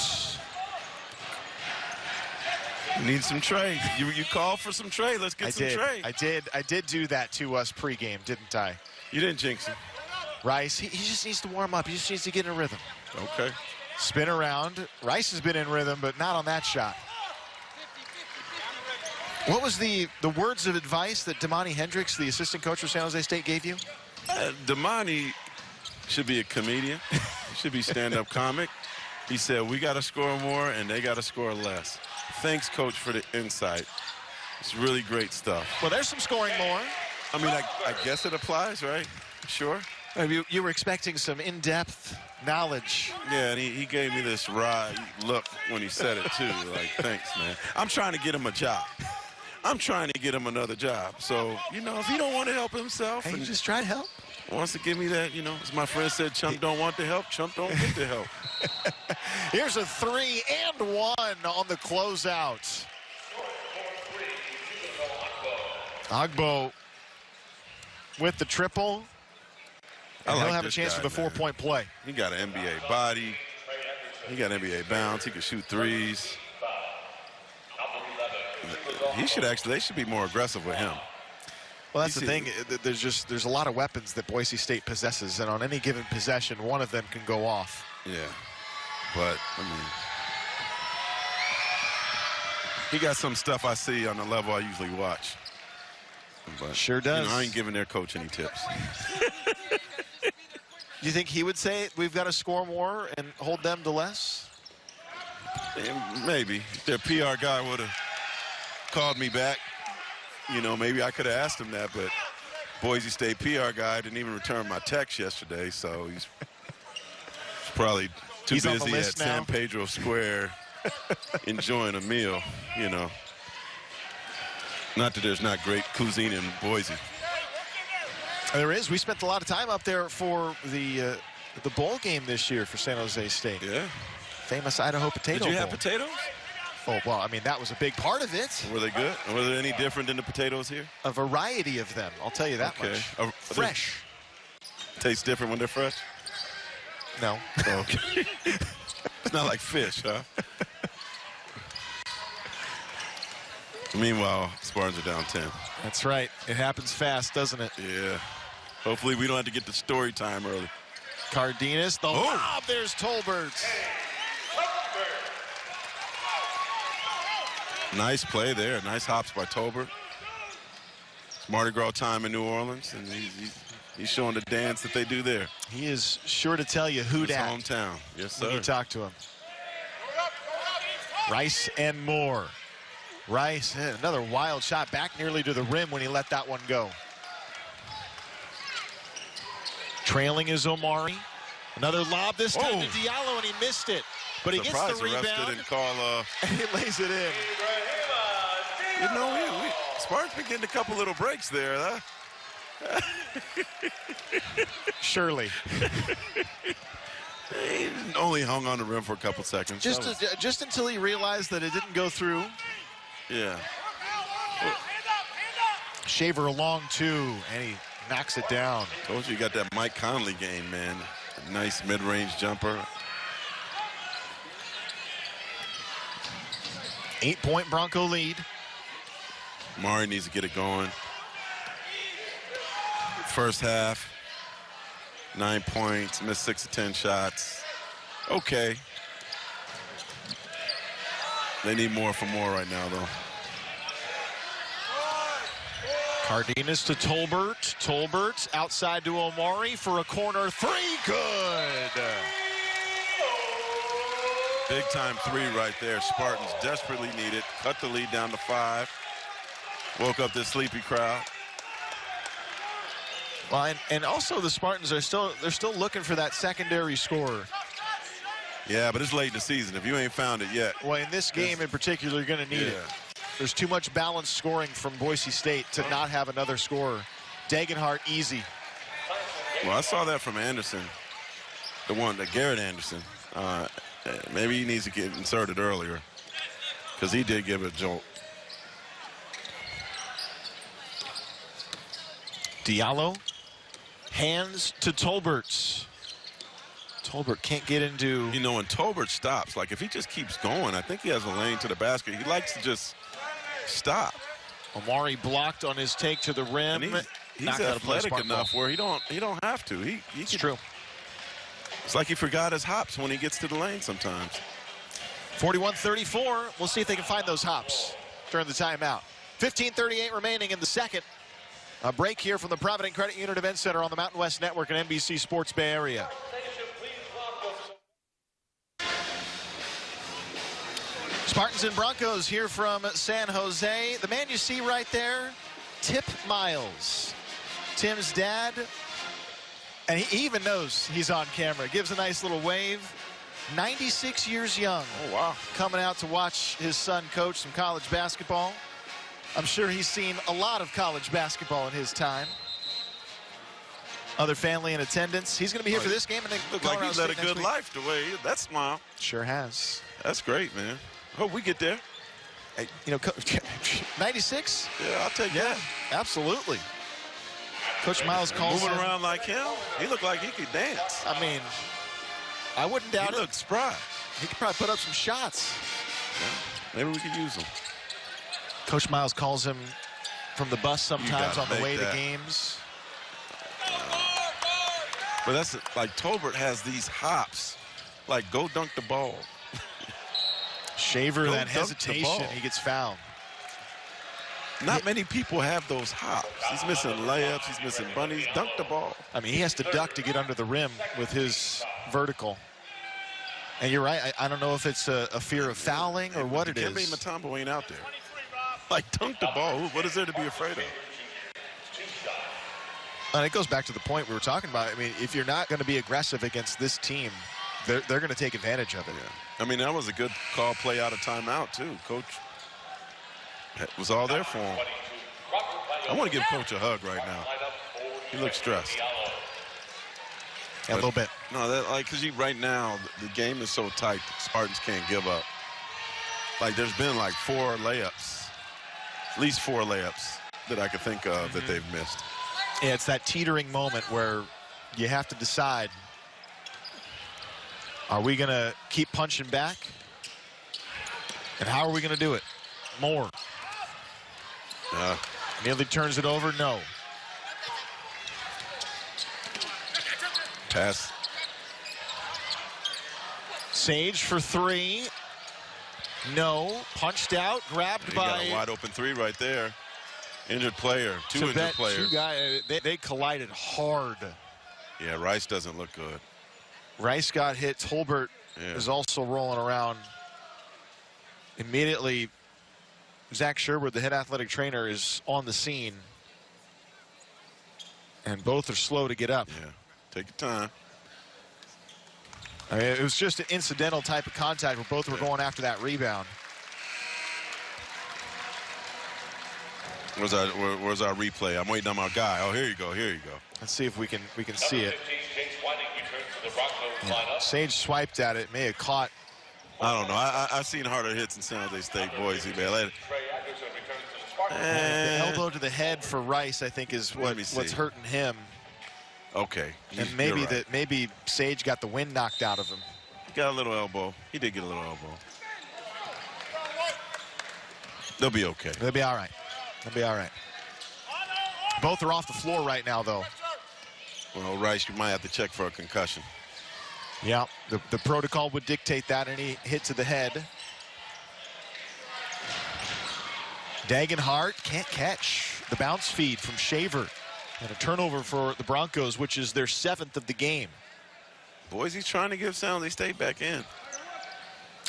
Need some Trey. You called for some Trey. Let's get some Trey. I did do that to us pregame, didn't I? You didn't jinx him. Rice, he just needs to warm up. He just needs to get in a rhythm. Okay. Spin around. Rice has been in rhythm, but not on that shot. What was the words of advice that Damani Hendricks, the assistant coach of San Jose State, gave you? Damani should be a comedian. He should be stand-up comic. He said, we got to score more, and they got to score less. Thanks, Coach, for the insight. It's really great stuff. Well, there's some scoring more. I mean, I guess it applies, right? Sure. You were expecting some in-depth knowledge. Yeah, and he gave me this wry look when he said it, too. Like, thanks, man. I'm trying to get him a job. I'm trying to get him another job. So, if he don't want to help himself. Hey, just try to help. Wants to give me that, as my friend said, chump don't want the help, chump don't get the help. Here's a 3 and 1 on the closeout. Agbo with the triple. And he'll have a chance for the 4-point play. He got an NBA body. He got NBA bounce. He can shoot threes. They should be more aggressive with him. Well, that's the thing. There's a lot of weapons that Boise State possesses, and on any given possession, one of them can go off. Yeah, but he got some stuff I see on the level I usually watch. But, sure does. I ain't giving their coach any tips. Do you think he would say we've got to score more and hold them to less? Maybe. If their PR guy would have called me back, maybe I could have asked him that, but Boise State PR guy didn't even return my text yesterday, so he's probably too busy at San Pedro Square enjoying a meal, Not that there's not great cuisine in Boise. There is. We spent a lot of time up there for the bowl game this year for San Jose State. Yeah. Famous Idaho Potato Bowl. Did you have potatoes? Oh, well, I mean, that was a big part of it. Were they good? Were they any different than the potatoes here? A variety of them, I'll tell you that much. Fresh. Tastes different when they're fresh? No. Oh, okay. It's not like fish, huh? Meanwhile, Spartans are down 10. That's right. It happens fast, doesn't it? Yeah. Hopefully we don't have to get to story time early. Cardenas, the lob. There's Tolberts. Nice play there. Nice hops by Tolbert. It's Mardi Gras time in New Orleans, and he's showing the dance that they do there. He is sure to tell you who dat. Hometown. Yes, sir. When you talk to him. Rice and Moore. Rice, another wild shot back nearly to the rim when he let that one go. Trailing is Omari. Another lob this time to Diallo, and he missed it. But he gets the rebound. The ref didn't call, and he lays it in. You know, Sparks been getting a couple little breaks there, huh? Surely. He only hung on the rim for a couple seconds. Just until he realized that it didn't go through. Yeah. Shaver along two, and he knocks it down. Told you got that Mike Conley game, man. A nice mid-range jumper. 8-point Bronco lead. Murray needs to get it going. First half, 9 points, missed 6 of 10 shots. Okay. They need more from Moore right now, though. Cardenas to Tolbert. Tolbert outside to Omari for a corner three. Good. Big time three right there. Spartans desperately need it. Cut the lead down to 5. Woke up this sleepy crowd. Well, and also the Spartans are still looking for that secondary scorer. Yeah, but it's late in the season. If you ain't found it yet. Well, in this game in particular, you're going to need it. There's too much balanced scoring from Boise State to not have another scorer. Dagenhart, easy. Well, I saw that from Anderson, the Garrett Anderson. Maybe he needs to get inserted earlier because he did give it a jolt. Diallo, hands to Tolbert. Tolbert can't get into... You know, when Tolbert stops, like if he just keeps going, I think he has a lane to the basket. He likes to just stop. Omari blocked on his take to the rim. He's athletic enough where he don't have to. It's true. It's like he forgot his hops when he gets to the lane sometimes. 41-34. We'll see if they can find those hops during the timeout. 15:38 remaining in the second. A break here from the Provident Credit Union Event Center on the Mountain West Network and NBC Sports Bay Area. Spartans and Broncos here from San Jose. The man you see right there, Tip Miles, Tim's dad. And he even knows he's on camera. Gives a nice little wave. 96 years young. Oh, wow. Coming out to watch his son coach some college basketball. I'm sure he's seen a lot of college basketball in his time. Other family in attendance. He's going to be here for this game. And then look like he's led a good life the way that smile. Sure has. That's great, man. Hope we get there. Hey, you know, 96? Yeah, I'll take that. Absolutely. Coach Miles calls moving around like him. He looked like he could dance. I mean, I wouldn't doubt it. He looked spry. He could probably put up some shots. Yeah, maybe we could use him. Coach Miles calls him from the bus sometimes on the way to games. But that's like Tolbert has these hops. Like, go dunk the ball. Shaver, that hesitation, he gets fouled. Not many people have those hops. He's missing layups. He's missing bunnies. Dunk the ball. I mean, he has to duck to get under the rim with his vertical. And you're right. I don't know if it's a fear of fouling or what it is. Kembe Mutombo ain't out there. Like, dunk the ball. What is there to be afraid of? And it goes back to the point we were talking about. I mean, if you're not going to be aggressive against this team, they're going to take advantage of it. Yeah. I mean, that was a good call play out of timeout, too. Coach was all there for him. I want to give Coach a hug right now. He looks stressed. Yeah, a little bit. No, because right now, the game is so tight, the Spartans can't give up. Like, there's been like 4 layups, at least 4 layups that I could think of that they've missed. Yeah, it's that teetering moment where you have to decide, are we going to keep punching back? And how are we going to do it? More. Nearly turns it over. No. Pass. Sage for 3. No. Punched out, grabbed by... Got a wide open three right there. Injured player, two injured players. Two guys, they collided hard. Yeah, Rice doesn't look good. Rice got hit. Tolbert is also rolling around. Immediately, Zach Sherwood, the head athletic trainer, is on the scene. And both are slow to get up. Yeah, take your time. I mean, it was just an incidental type of contact where both were going after that rebound. Where's our replay? I'm waiting on my guy. Oh, here you go. Here you go. Let's see if we can see it. Yeah. Sage swiped at it, may have caught. I don't know. I've seen harder hits in San Jose State, Boise, man. The elbow to the head for Rice, I think, is what's hurting him. Okay. And maybe maybe Sage got the wind knocked out of him. He got a little elbow. He did get a little elbow. They'll be okay. They'll be all right. They'll be all right. Both are off the floor right now, though. Well, Rice, you might have to check for a concussion. Yeah, the protocol would dictate that. Any hit to the head. Dagenhart can't catch the bounce feed from Shaver. And a turnover for the Broncos, which is their 7th of the game. Boise's trying to give San Jose State back in.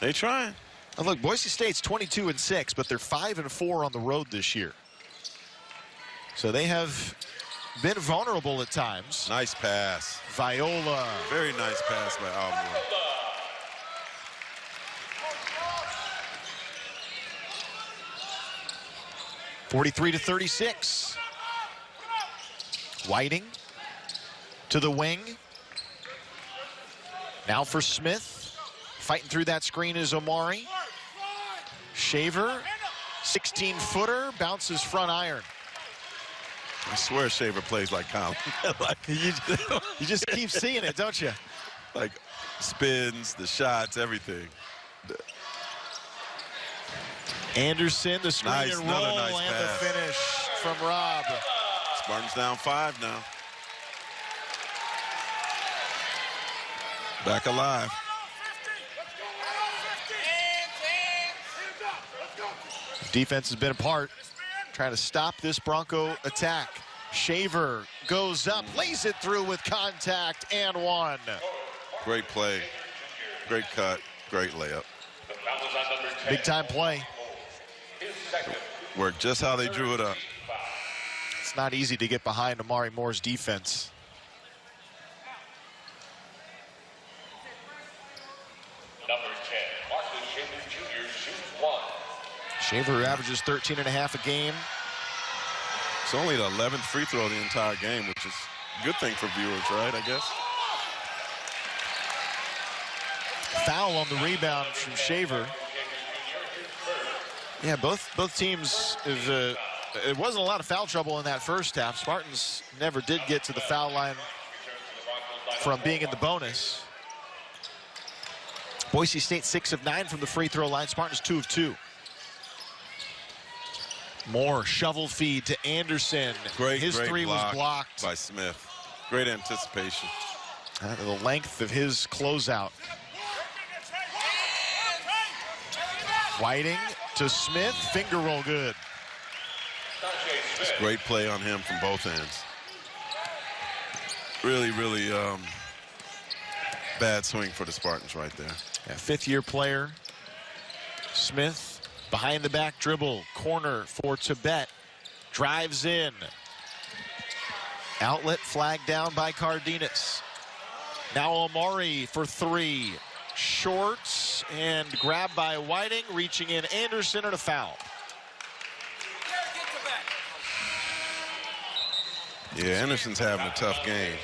They trying. And look, Boise State's 22-6, but they're 5-4 on the road this year. So they have been vulnerable at times. Nice pass. Viola. Very nice pass by Almore. 43-36. Whiting to the wing. Now for Smith. Fighting through that screen is Omari. Shaver, 16-footer, bounces front iron. I swear Shaver plays like Colin. You just keep seeing it, don't you? Like spins, the shots, everything. Anderson, the screen nice, and roll, nice and pass. the finish from Rob. Spartans down 5 now. Back alive. Defense has been apart, trying to stop this Bronco attack. Shaver goes up, lays it through with contact, and one. Great play, great cut, great layup. Big time play. Worked just how they drew it up. It's not easy to get behind Amari Moore's defense. Shaver averages 13.5 a game. It's only the 11th free throw the entire game, which is a good thing for viewers, right, I guess? Foul on the rebound from Shaver. Yeah, both teams, it wasn't a lot of foul trouble in that first half. Spartans never did get to the foul line from being in the bonus. Boise State 6 of 9 from the free throw line. Spartans 2 of 2. Moore shovel feed to Anderson. His three was blocked by Smith. Great anticipation. The length of his closeout. Whiting to Smith, finger roll good. Just great play on him from both ends. Really, really bad swing for the Spartans right there. Yeah, 5th-year player. Smith. Behind the back dribble, corner for Tibet. Drives in. Outlet flagged down by Cardenas. Now Omari for 3. Short and grabbed by Whiting, reaching in Anderson and a foul. Yeah, Anderson's having a tough game.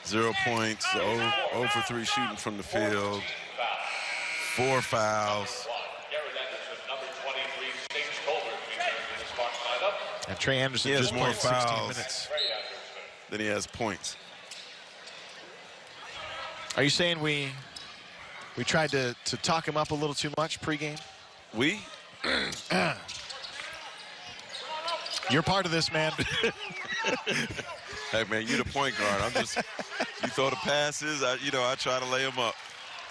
0 points, 0 for 3 shooting from the field. 4 fouls. And Trey Anderson just more played 16 fouls minutes. Than he has points. Are you saying we tried to talk him up a little too much pregame? We? You're part of this, man. Hey, man, you the point guard. I'm just, you throw the passes, I try to lay them up.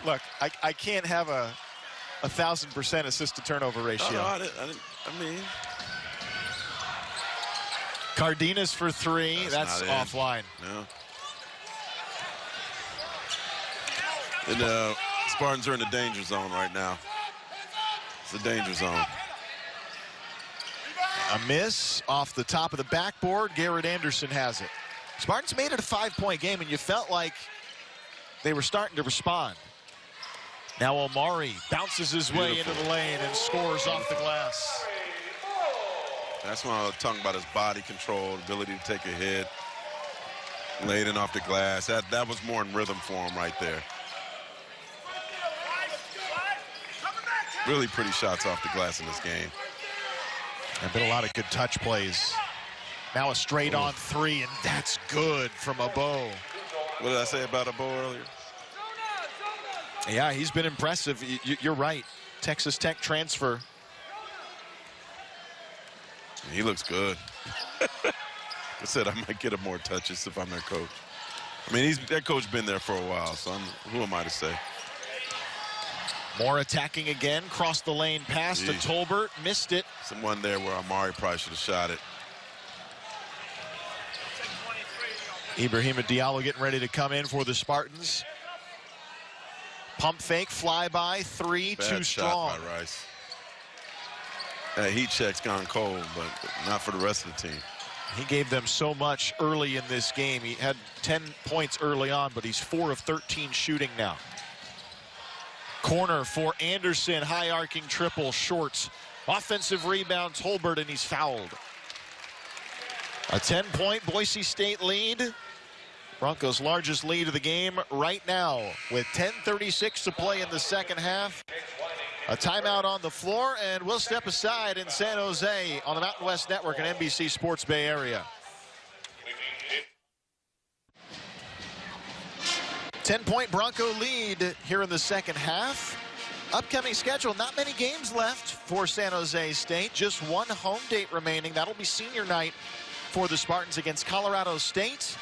Look, I can't have a 1,000% assist-to-turnover ratio. I mean, Cardenas for 3. That's offline. No. And the Spartans are in the danger zone right now. It's a danger zone. A miss off the top of the backboard. Garrett Anderson has it. Spartans made it a 5-point game, and you felt like they were starting to respond. Now Omari bounces his way into the lane and scores off the glass. That's when I was talking about his body control, ability to take a hit, laid in off the glass. That was more in rhythm for him right there. Really pretty shots off the glass in this game. There've been a lot of good touch plays. Now a straight-on 3, and that's good from Abo. What did I say about Abo earlier? Yeah, he's been impressive. You're right. Texas Tech transfer. He looks good. I said I might get him more touches if I'm their coach. I mean, that coach been there for a while, so who am I to say? More attacking again. Crossed the lane pass to Tolbert. Missed it. Someone there where Amari probably should have shot it. Ibrahima Diallo getting ready to come in for the Spartans. Pump fake, flyby, 3, too strong. Bad shot by Rice. That heat check's gone cold, but not for the rest of the team. He gave them so much early in this game. He had 10 points early on, but he's 4 of 13 shooting now. Corner for Anderson, high arcing triple, short. Offensive rebound, Tolbert, and he's fouled. A 10-point Boise State lead. Broncos' largest lead of the game right now with 10:36 to play in the second half. A timeout on the floor, and we'll step aside in San Jose on the Mountain West Network and NBC Sports Bay Area. 10-point Bronco lead here in the second half. Upcoming schedule, not many games left for San Jose State. Just one home date remaining. That'll be senior night for the Spartans against Colorado State.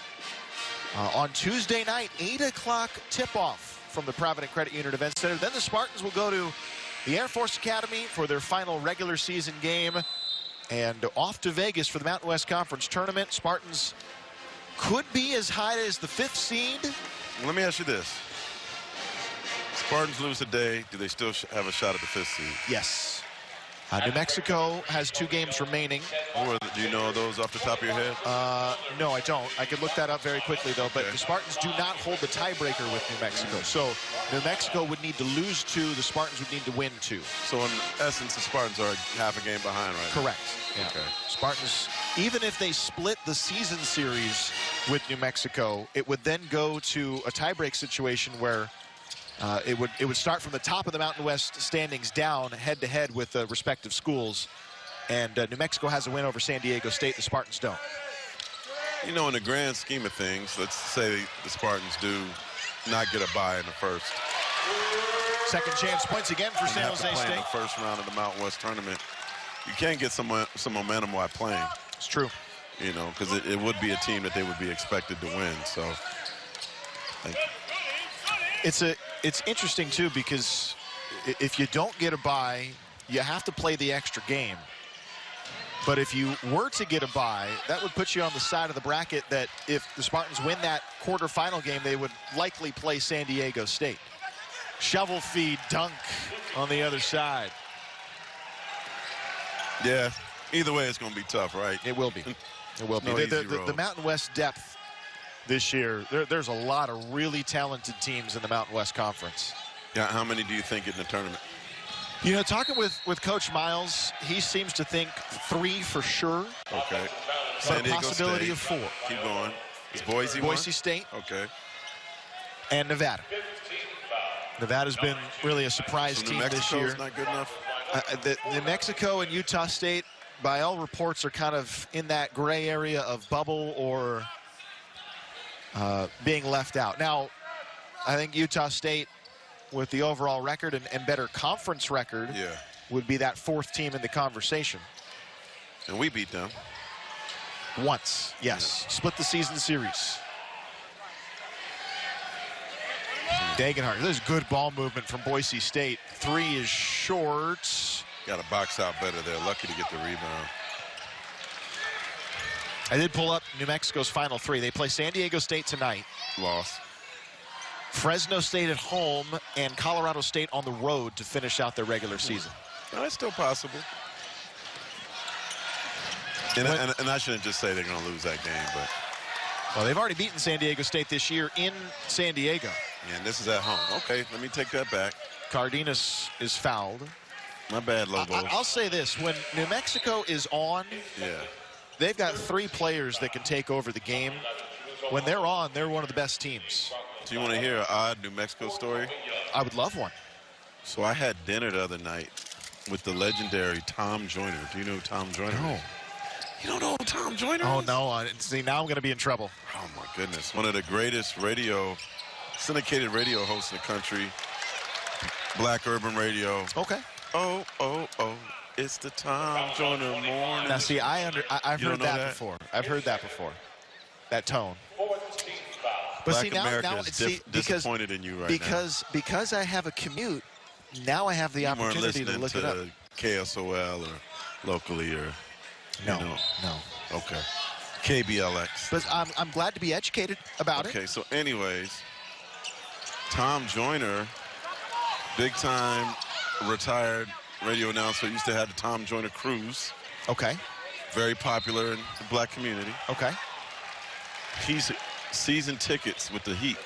On Tuesday night, 8 o'clock tip-off from the Provident Credit Union Event Center. Then the Spartans will go to the Air Force Academy for their final regular season game and off to Vegas for the Mountain West Conference Tournament. Spartans could be as high as the 5th seed. Let me ask you this. Spartans lose today, do they still have a shot at the 5th seed? Yes. New Mexico has 2 games remaining. Do you know those off the top of your head? No, I don't. I could look that up very quickly, though. But the Spartans do not hold the tiebreaker with New Mexico. So New Mexico would need to lose 2. The Spartans would need to win 2. So in essence, the Spartans are half a game behind right now. Correct. Yeah. Okay. Spartans, even if they split the season series with New Mexico, it would then go to a tiebreak situation where it would start from the top of the Mountain West standings down head-to-head with the respective schools. And New Mexico has a win over San Diego State. The Spartans don't. You know, in the grand scheme of things, let's say the Spartans do not get a bye in the first. Second chance points again for San Jose State. In the first round of the Mountain West tournament. You can get some momentum while playing. It's true. You know, because it would be a team that they would be expected to win. So, It's interesting, too, because if you don't get a bye, you have to play the extra game. But if you were to get a bye, that would put you on the side of the bracket that if the Spartans win that quarterfinal game, they would likely play San Diego State. Shovel feed dunk on the other side. Yeah, either way, it's going to be tough, right? It will be. It will be. The Mountain West depth this year, there's a lot of really talented teams in the Mountain West Conference. Yeah, how many do you think in the tournament? You know, talking with Coach Miles, he seems to think 3 for sure. Okay. But a possibility of 4. Keep going. Is Boise one? Boise State. Okay. And Nevada. Nevada's been really a surprise team this year. Not good enough? New Mexico and Utah State, by all reports, are kind of in that gray area of bubble or being left out. Now, I think Utah State, with the overall record and better conference record, would be that 4th team in the conversation. And we beat them. Once, yes. Split the season series. Degenhardt, this is good ball movement from Boise State. 3 is short. Got to box out better there. Lucky to get the rebound. I did pull up New Mexico's final 3. They play San Diego State tonight. Loss. Fresno State at home and Colorado State on the road to finish out their regular season. No, it's still possible. And I shouldn't just say they're going to lose that game, but. Well, they've already beaten San Diego State this year in San Diego. And this is at home. Okay, let me take that back. Cardenas is fouled. My bad, Lobo. I'll say this. When New Mexico is on, they've got 3 players that can take over the game. When they're on, they're one of the best teams. Do you want to hear an odd New Mexico story? I would love one. So I had dinner the other night with the legendary Tom Joyner. Do you know who Tom Joyner is? You don't know who Tom Joyner is? Oh, no. See, now I'm going to be in trouble. Oh, my goodness. One of the greatest syndicated radio hosts in the country. Black urban radio. Okay. Oh, oh, oh. It's the Tom Joyner morning. Now, see, I've heard that before. I've heard that before. That tone. But Black see, now is disappointed in you right now. Because I have a commute, now I have the opportunity to look it up. KSOL or locally or no. Okay. KBLX. But I'm glad to be educated about it. Okay, so anyways, Tom Joyner, big time retired radio announcer, used to have the Tom Joyner Cruise. Okay. Very popular in the black community. Okay. He's season tickets with the Heat.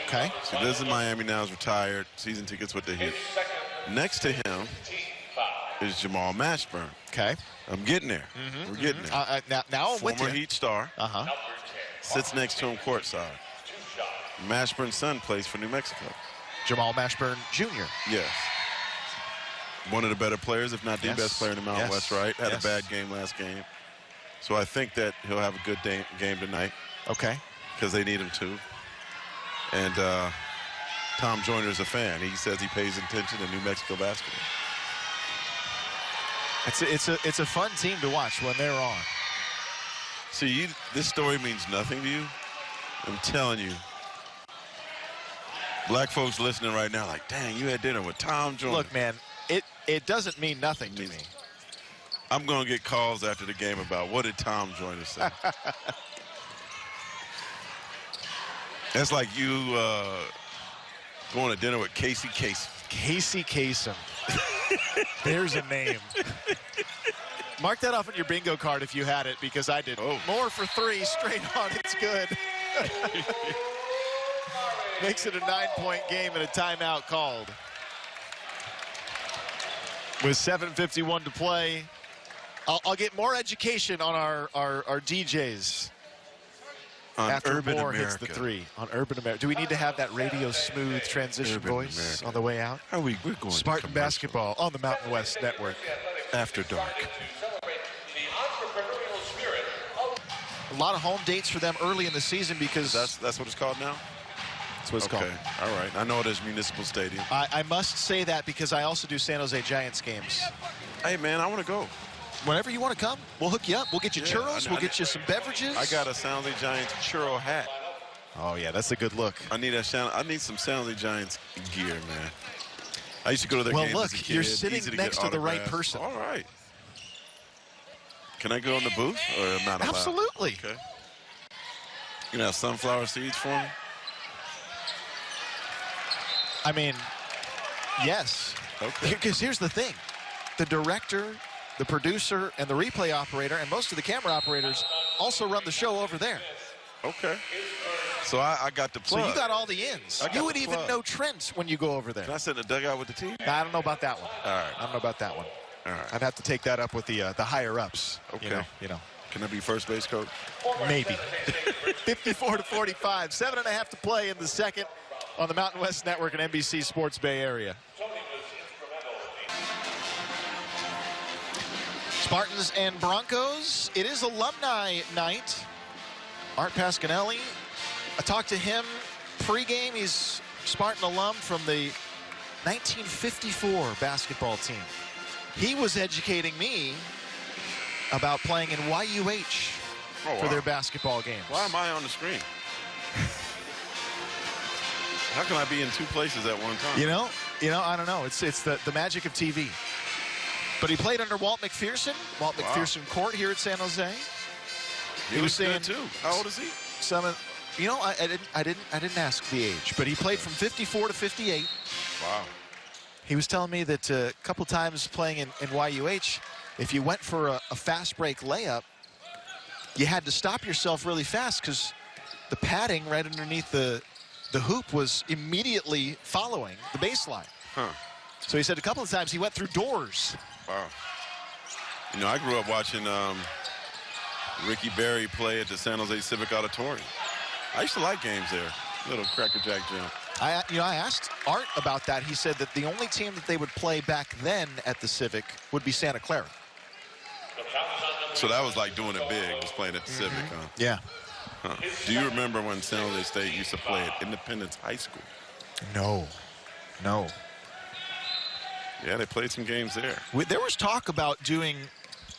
Okay. So he lives in Miami now, is retired, season tickets with the Heat. Next to him is Jamal Mashburn. Okay. I'm getting there. We're getting there. Now I'm with you. Former Heat star. Sits next to him courtside. Mashburn's son plays for New Mexico. Jamal Mashburn Jr. Yes. One of the better players, if not the best player in the Mountain West, right? Had a bad game last game. So I think that he'll have a good game tonight. Okay. Because they need him to. And Tom Joyner is a fan. He says he pays attention to New Mexico basketball. It's a fun team to watch when they're on. See, this story means nothing to you. I'm telling you. Black folks listening right now like, dang, you had dinner with Tom Joyner. Look, man, it doesn't mean nothing to me. I'm going to get calls after the game about what did Tom Joyner say. That's like you going to dinner with Casey Kasem. Casey Kasem. There's a name. Mark that off on your bingo card if you had it, because I did. More for 3 straight on. It's good. Makes it a 9-point game and a timeout called. With 7:51 to play. I'll get more education on our DJs on after Urban Moore America. hits the 3 on Urban America. Do we need to have that radio smooth transition Urban voice America. on the way out? We're going Spartan Basketball on the Mountain West Network. After dark. A lot of home dates for them early in the season because that's what it's called now? That's what it's called. Okay, all right. I know it is Municipal Stadium. I must say that because I also do San Jose Giants games. Hey, man, I want to go. Whenever you want to come, we'll hook you up. We'll get you churros. We'll get you some beverages. I got a San Jose Giants churro hat. Oh, yeah, that's a good look. I need some San Jose Giants gear, man. I used to go to their games look, as a kid. you're sitting next to the right person. All right. Can I go in the booth or am I not allowed? Absolutely. Okay. You know, have sunflower seeds for me? I mean, yes. Okay. Because here's the thing. The director, the producer, and the replay operator, and most of the camera operators also run the show over there. Okay. So I got the plug. So you got all the ins. You would even know Trent when you go over there. Can I sit in the dugout with the team? Nah, I don't know about that one. All right. I don't know about that one. All right. I'd have to take that up with the higher-ups. Okay. You know. Can I be first base coach? Maybe. 54-45. 7.5 to play in the second on the Mountain West Network and NBC Sports Bay Area. Spartans and Broncos. It is alumni night. Art Pasquinelli. I talked to him pregame. He's Spartan alum from the 1954 basketball team. He was educating me about playing in YUH for their basketball games. Why am I on the screen? How can I be in two places at one time? You know, I don't know. It's the magic of TV. But he played under Walt McPherson, McPherson Court here at San Jose. He was saying too. How old is he? I didn't ask the age, but he played from 54 to 58. Wow. He was telling me that a couple times playing in YUH, if you went for a fast break layup, you had to stop yourself really fast because the padding right underneath the hoop was immediately following the baseline. Huh. So he said a couple of times he went through doors. Wow. You know, I grew up watching Ricky Berry play at the San Jose Civic Auditorium. I used to like games there. Little Cracker Jack gym. I asked Art about that. He said that the only team that they would play back then at the Civic would be Santa Clara. So that was like doing it big, was playing at the Civic, huh? Yeah. Huh. Do you remember when San Jose State used to play at Independence High School? No. Yeah, they played some games there. There was talk about doing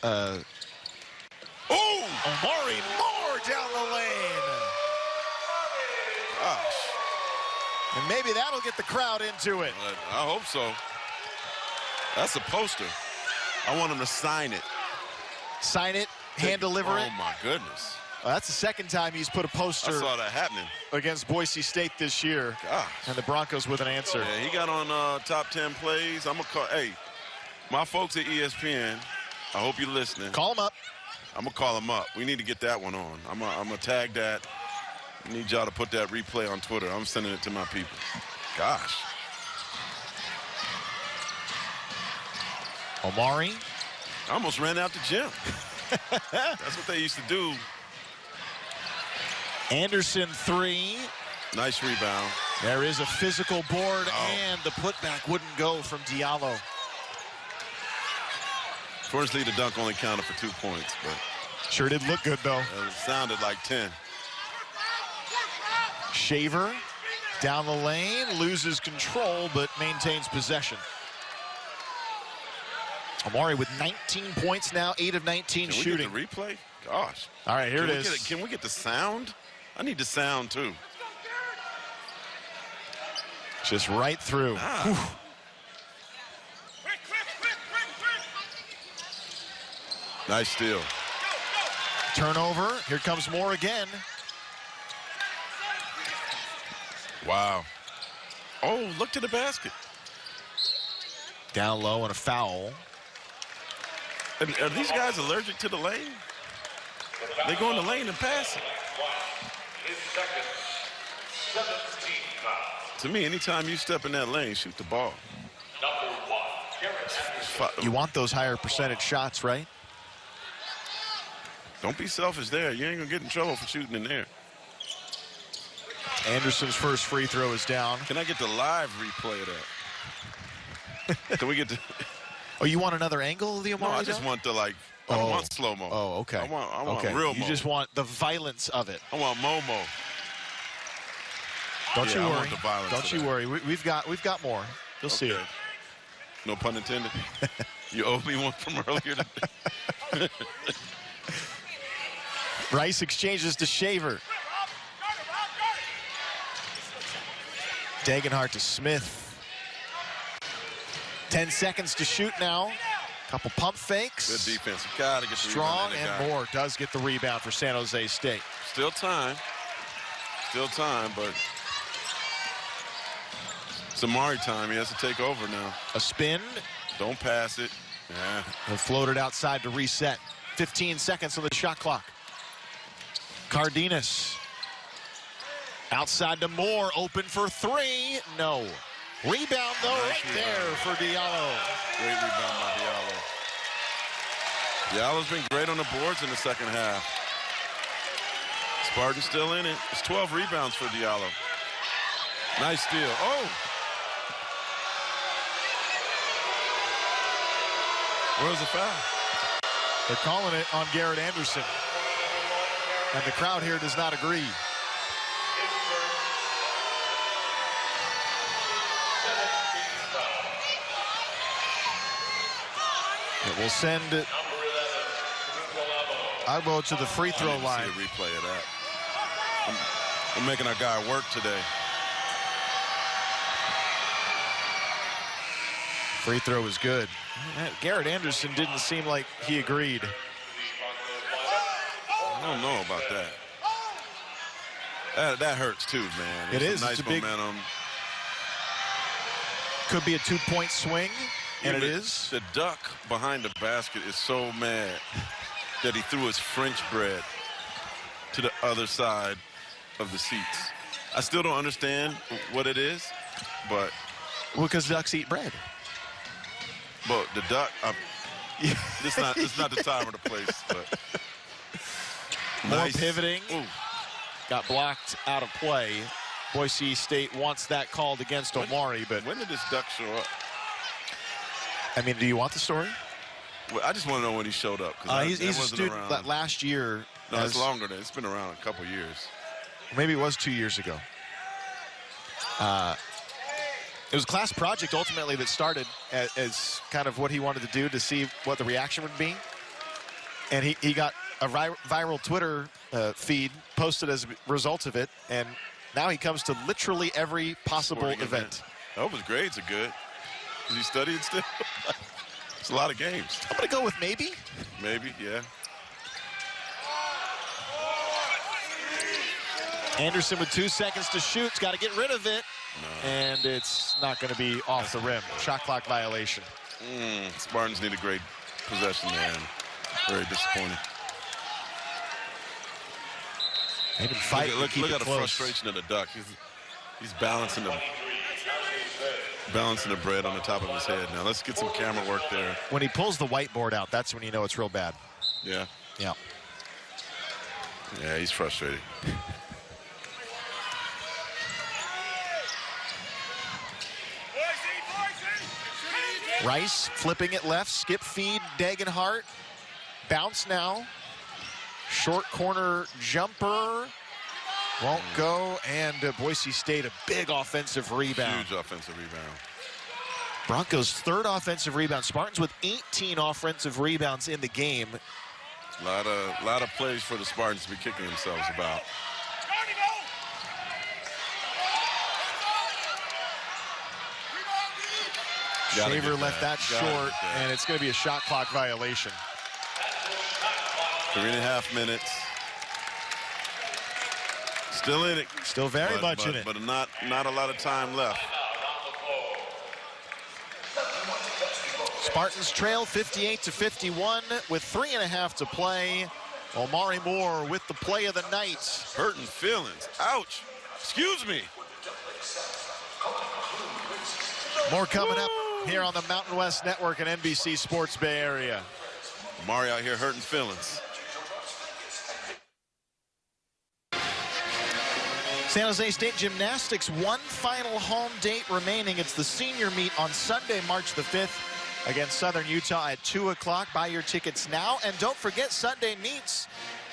Omari Moore down the lane. Gosh. And maybe that'll get the crowd into it. I hope so. That's a poster. I want him to sign it. Sign it, hand deliver it. Oh, my goodness. Well, that's the second time he's put a poster I saw that happening against Boise State this year. Gosh. And the Broncos with an answer. Yeah, he got on top 10 plays. I'm going to call. Hey, my folks at ESPN, I hope you're listening. Call him up. I'm going to call him up. We need to get that one on. I'm going to tag that. I need y'all to put that replay on Twitter. I'm sending it to my people. Gosh. Omari. I almost ran out the gym. That's what they used to do. Anderson, 3. Nice rebound. There is a physical board, and the putback wouldn't go from Diallo. Fortunately, the dunk only counted for 2 points, but sure did look good, though. it sounded like 10. Shaver down the lane, loses control, but maintains possession. Omari with 19 points now, 8 of 19 shooting. Can we get the replay? Gosh. All right, here it is. Can we get the sound? I need the sound, too. Just right through. Nice steal. Turnover. Here comes Moore again. Wow. Oh, look to the basket. Down low and a foul. Are these guys allergic to the lane? They go in the lane and pass it. To me, anytime you step in that lane, shoot the ball. You want those higher percentage shots, right? Don't be selfish there. You ain't going to get in trouble for shooting in there. Anderson's first free throw is down. Can I get the live replay of that? Can we get the... Oh, you want another angle of the Omari? No, I just want the, like, I don't want slow-mo. Oh, okay. I want real mo. You just want the violence of it. I want Momo. Don't you I worry. want the violence. Don't you worry. We've got more. You'll see it. No pun intended. You owe me one from earlier today. Rice exchanges to Shaver. Degenhart to Smith. 10 seconds to shoot now. Couple pump fakes. Good defense. You gotta get the strong, rebound. and Moore does get the rebound for San Jose State. Still time. Still time, but it's Omari time. He has to take over now. A spin. Don't pass it. Yeah. He'll float it outside to reset. 15 seconds on the shot clock. Cardenas. Outside to Moore, open for 3. No. Rebound, though, Nice right rebound. there for Diallo. Great rebound by Diallo. Diallo's been great on the boards in the second half. Spartan's still in it. It's 12 rebounds for Diallo. Nice steal. Oh! Where's the foul? They're calling it on Garrett Anderson. And the crowd here does not agree. It will send Agbo to the free throw line. See a replay of that. I'm making our guy work today. Free throw was good. Garrett Anderson didn't seem like he agreed. I don't know about that. That hurts too, man. It is. Nice it's a big, momentum. Could be a 2-point swing, and it is. The duck behind the basket is so mad that he threw his French bread to the other side of the seats. I still don't understand what it is, but... Well, because ducks eat bread. But the duck, it's not the time or the place. But more nice. Pivoting. Ooh. Got blocked out of play. Boise State wants that called against Omari, but... When did this duck show up? I mean, do you want the story? Well, I just want to know when he showed up. He's a student that last year. No, it's longer than. It's been around a couple years. Maybe it was 2 years ago. It was a class project ultimately that started as kind of what he wanted to do to see what the reaction would be. And he got a viral Twitter feed posted as a result of it. And now he comes to literally every possible Sporting event. I hope his grades are good. Is he studying still? It's a lot of games. I'm going to go with maybe. Maybe, yeah. Anderson with 2 seconds to shoot. He's got to get rid of it. No. And it's not going to be off the rim. Shot clock violation. Spartans need a great possession there. And very disappointing. They've been fighting. Look at the frustration of the duck. He's balancing the bread on the top of his head. Now let's get some camera work there. When he pulls the whiteboard out, that's when you know it's real bad. Yeah. Yeah. Yeah, he's frustrated. Rice flipping it left, skip feed, Dagenhart. Bounce now. Short corner jumper. Won't go, and Boise State a big offensive rebound. Huge offensive rebound. Broncos' third offensive rebound. Spartans with 18 offensive rebounds in the game. A lot of plays for the Spartans to be kicking themselves about. Shaver left that short, and it's going to be a shot clock violation. 3.5 minutes. Still in it. Still very much in it. But not a lot of time left. Spartans trail 58-51 with 3.5 to play. Omari Moore with the play of the night. Hurting feelings. Ouch. Excuse me. More coming up here on the Mountain West Network and NBC Sports Bay Area. Omari out here hurting feelings. San Jose State Gymnastics, one final home date remaining. It's the senior meet on Sunday, March the 5th against Southern Utah at 2 o'clock. Buy your tickets now. And don't forget, Sunday meets.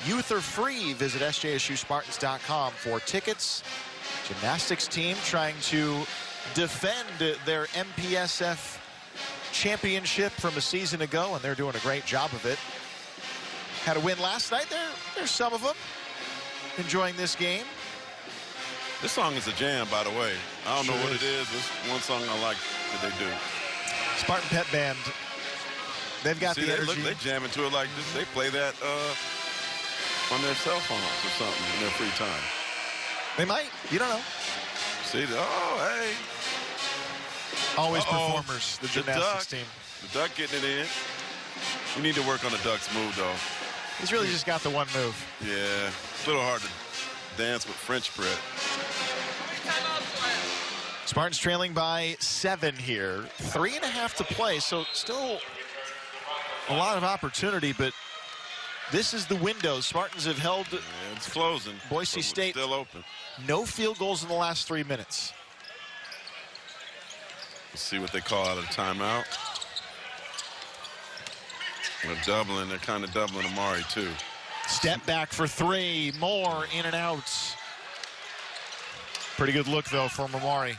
Youth are free. Visit sjsuspartans.com for tickets. Gymnastics team trying to defend their MPSF championship from a season ago, and they're doing a great job of it. Had a win last night. There's some of them enjoying this game. This song is a jam, by the way. I don't know what it is. It's one song I like that they do. Spartan Pep Band. They've got the energy. Look, they jam into it like this. They play that on their cell phones or something in their free time. They might. You don't know. See, hey. Always performers, the gymnastics team. The duck getting it in. We need to work on the duck's move, though. He's really just got the one move. Yeah, it's a little hard to dance with French bread. Spartans trailing by 7 here. 3.5 to play, so still a lot of opportunity, but this is the window. Spartans have held it's closing. Boise State still open. No field goals in the last 3 minutes. Let's see what they call out of the timeout. They're kind of doubling Omari, too. Step back for 3. More in and out. Pretty good look, though, from Omari.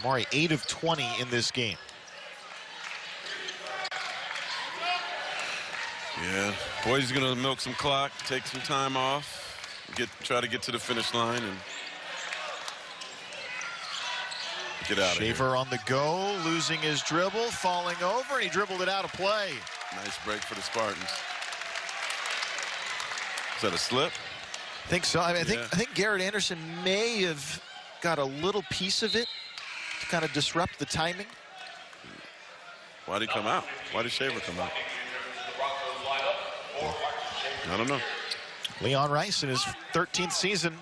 Omari 8 of 20 in this game. Yeah, Boise's going to milk some clock, take some time off, try to get to the finish line. And Get out of here. Shaver on the go, losing his dribble, falling over, and he dribbled it out of play. Nice break for the Spartans. Is that a slip? I think so. I think Garrett Anderson may have got a little piece of it to kind of disrupt the timing. Why did he come out? Why did Shaver come out? I don't know. Leon Rice in his 13th season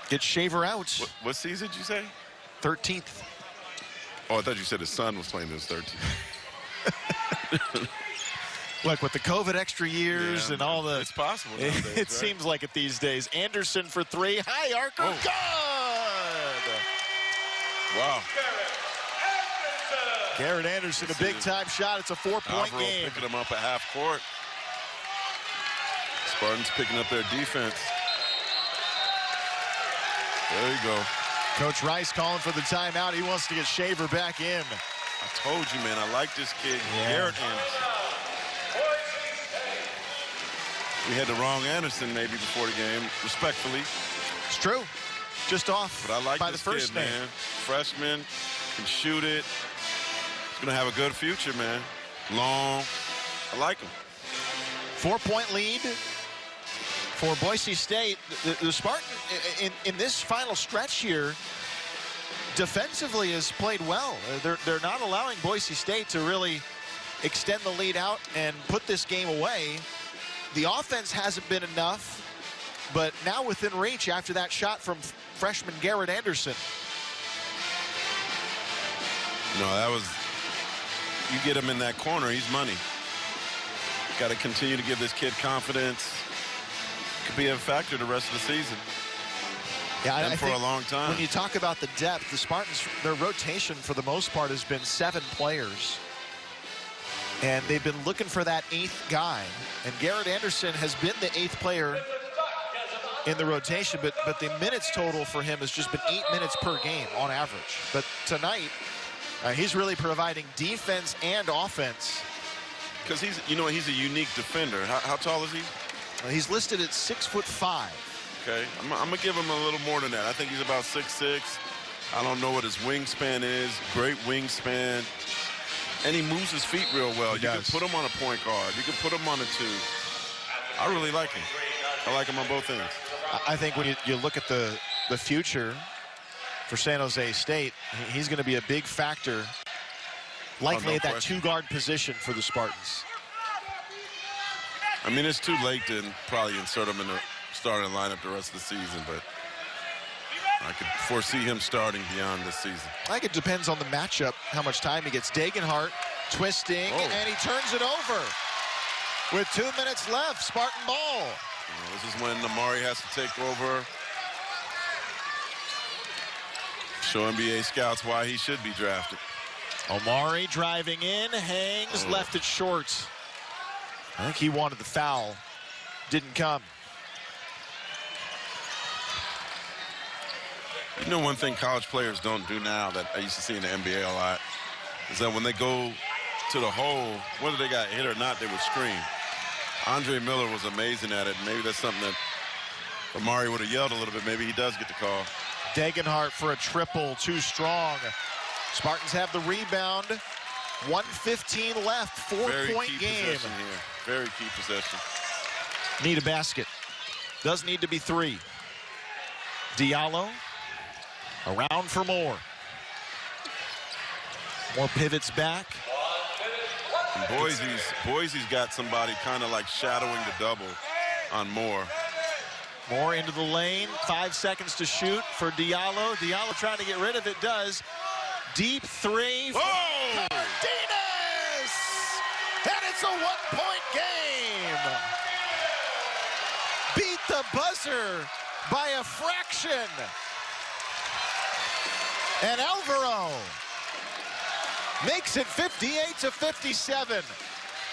gets Shaver out. What season did you say? 13th. Oh, I thought you said his son was playing his 13th. Look, with the COVID extra years and all the... It's possible nowadays, it right? seems like it these days. Anderson for three. High archer. Oh. Good! Wow. Garrett Anderson, a big-time shot. It's a 4-point game. Picking him up at half court. Spartans picking up their defense. There you go. Coach Rice calling for the timeout. He wants to get Shaver back in. I told you, man, I like this kid, Garrett Anderson. We had the wrong Anderson maybe before the game, respectfully. It's true. Just off but I like by this the first kid, man. Freshman, can shoot it. He's going to have a good future, man. Long. I like him. 4-point lead for Boise State. The Spartan, in this final stretch here, defensively has played well. They're not allowing Boise State to really extend the lead out and put this game away. The offense hasn't been enough, but now within reach after that shot from freshman Garrett Anderson. No, that was, you get him in that corner, he's money. Got to continue to give this kid confidence. Could be a factor the rest of the season. Yeah, and for a long time. When you talk about the depth, the Spartans, their rotation for the most part has been 7 players. And they've been looking for that 8th guy. And Garrett Anderson has been the 8th player in the rotation, but the minutes total for him has just been 8 minutes per game on average. But tonight, he's really providing defense and offense. Because he's a unique defender. How tall is he? He's listed at 6'5". Okay, I'm going to give him a little more than that. I think he's about 6'6". I don't know what his wingspan is. Great wingspan. And he moves his feet real well. You can put him on a point guard. You can put him on a 2. I really like him. I like him on both ends. I think when you look at the future for San Jose State, he's going to be a big factor, likely at that 2-guard position for the Spartans. I mean, it's too late to probably insert him in the starting lineup the rest of the season, but I could foresee him starting beyond this season. I think it depends on the matchup, how much time he gets. Degenhart twisting, and he turns it over. With 2 minutes left, Spartan ball. This is when Amari has to take over. Show NBA scouts why he should be drafted. Omari driving in, hangs, left it short. I think he wanted the foul. Didn't come. You know, one thing college players don't do now that I used to see in the NBA a lot is that when they go to the hole, whether they got hit or not, they would scream. Andre Miller was amazing at it. Maybe that's something that Amari would have yelled a little bit. Maybe he does get the call. Degenhart for a triple, too strong. Spartans have the rebound. 1:15 left, 4-point game. Possession here. Very key possession. Need a basket. Does need to be 3. Diallo around for more. More pivots back. And Boise's got somebody kind of like shadowing the double on Moore. Moore into the lane. 5 seconds to shoot for Diallo. Diallo trying to get rid of it. Does. Deep 3. Whoa! Martinez! And it's a 1-point game. Beat the buzzer by a fraction. And Alvaro makes it 58-57.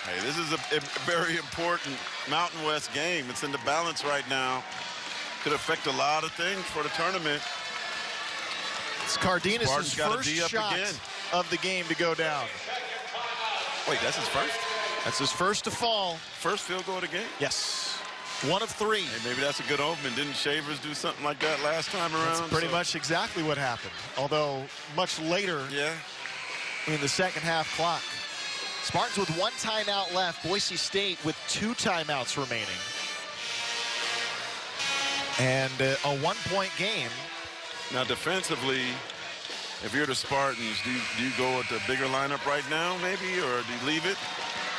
Hey, this is a very important Mountain West game. It's in the balance right now. Could affect a lot of things for the tournament. It's Cardenas' first shot of the game to go down. Wait, that's his first? That's his first to fall. First field goal of the game? Yes. 1 of 3. Hey, maybe that's a good omen. Didn't Shavers do something like that last time around? That's pretty much exactly what happened. Although much later in the second half clock. Spartans with 1 timeout left. Boise State with 2 timeouts remaining. And a 1-point game. Now defensively, if you're the Spartans, do you go with the bigger lineup right now maybe, or do you leave it?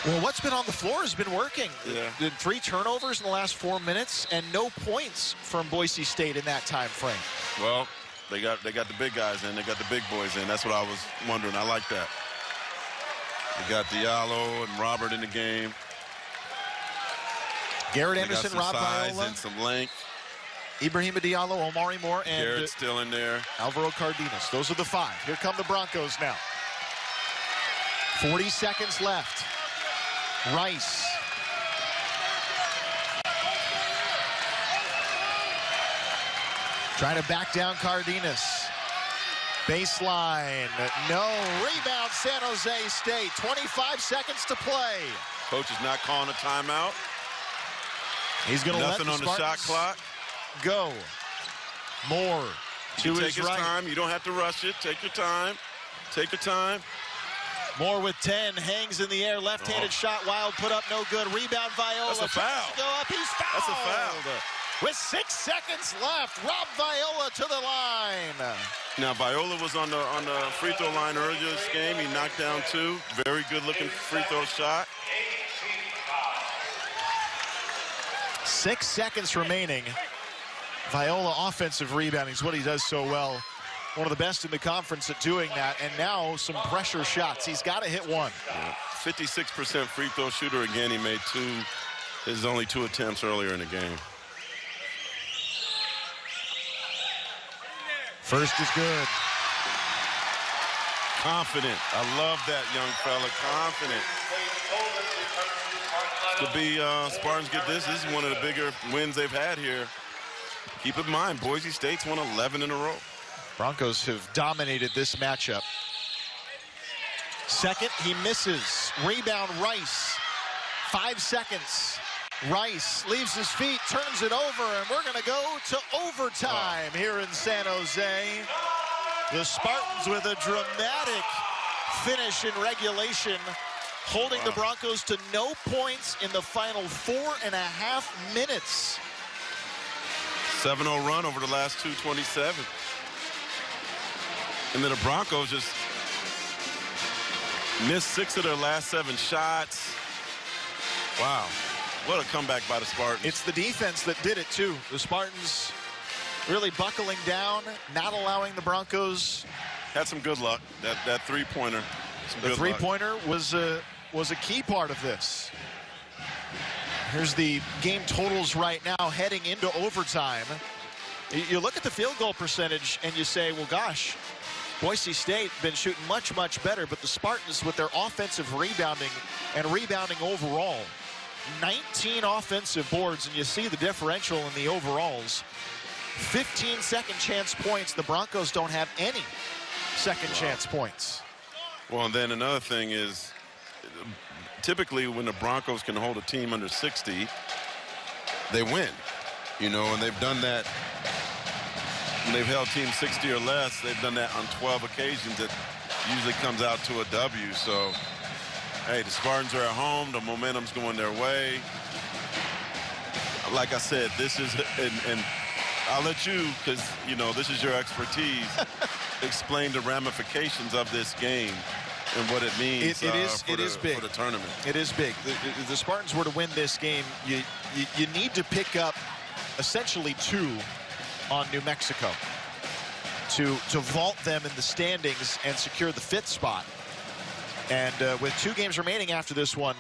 Well, what's been on the floor has been working. Yeah. Did 3 turnovers in the last 4 minutes and no points from Boise State in that time frame. Well, they got the big guys in. They got the big boys in. That's what I was wondering. I like that. They got Diallo and Robert in the game. Garrett Anderson, Rob size Viola, and some length. Ibrahima Diallo, Omari Moore, and Garrett's still in there. Alvaro Cardenas. Those are the 5. Here come the Broncos now. 40 seconds left. Rice. Trying to back down Cardenas. Baseline. No. Rebound, San Jose State. 25 seconds to play. Coach is not calling a timeout. He's going to let the Nothing on the shot clock. Go. Moore to Take his right. time. You don't have to rush it. Take your time. Take your time. Moore with 10, hangs in the air, left-handed shot, wild, put up, no good. Rebound, Viola. That's a foul. Go up, he's fouled. That's a foul. With 6 seconds left, Rob Viola to the line. Now Viola was on the free throw line earlier this game. He knocked down 2. Very good-looking free throw shot. 6 seconds remaining. Viola offensive rebounding is what he does so well. One of the best in the conference at doing that, and now some pressure shots. He's got to hit 1. 56% free throw shooter again. He made 2, his only 2 attempts earlier in the game. First is good. Confident. I love that young fella. Confident. To be Spartans get this is one of the bigger wins they've had here. Keep in mind, Boise State's won 11 in a row. Broncos have dominated this matchup. Second, he misses. Rebound, Rice. 5 seconds. Rice leaves his feet, turns it over, and we're going to go to overtime here in San Jose. The Spartans with a dramatic finish in regulation, holding the Broncos to no points in the final 4.5 minutes. 7-0 run over the last 2:27. And then the Broncos just missed 6 of their last 7 shots. Wow. What a comeback by the Spartans. It's the defense that did it, too. The Spartans really buckling down, not allowing the Broncos. Had some good luck. That three-pointer. The three-pointer was a key part of this. Here's the game totals right now heading into overtime. You look at the field goal percentage and you say, well, gosh, Boise State been shooting much, much better, but the Spartans with their offensive rebounding and rebounding overall, 19 offensive boards, and you see the differential in the overalls. 15 second chance points. The Broncos don't have any second chance points. Well, and then another thing is, typically when the Broncos can hold a team under 60, they win. You know, and they've done that. When they've held teams 60 or less, they've done that on 12 occasions. It usually comes out to a W. So, hey, the Spartans are at home. The momentum's going their way. Like I said, this is, and I'll let you, because, you know, this is your expertise, explain the ramifications of this game and what it means it is big for the tournament. It is big. The Spartans were to win this game, you need to pick up essentially 2 on New Mexico to vault them in the standings and secure the 5th spot. And with 2 games remaining after this one,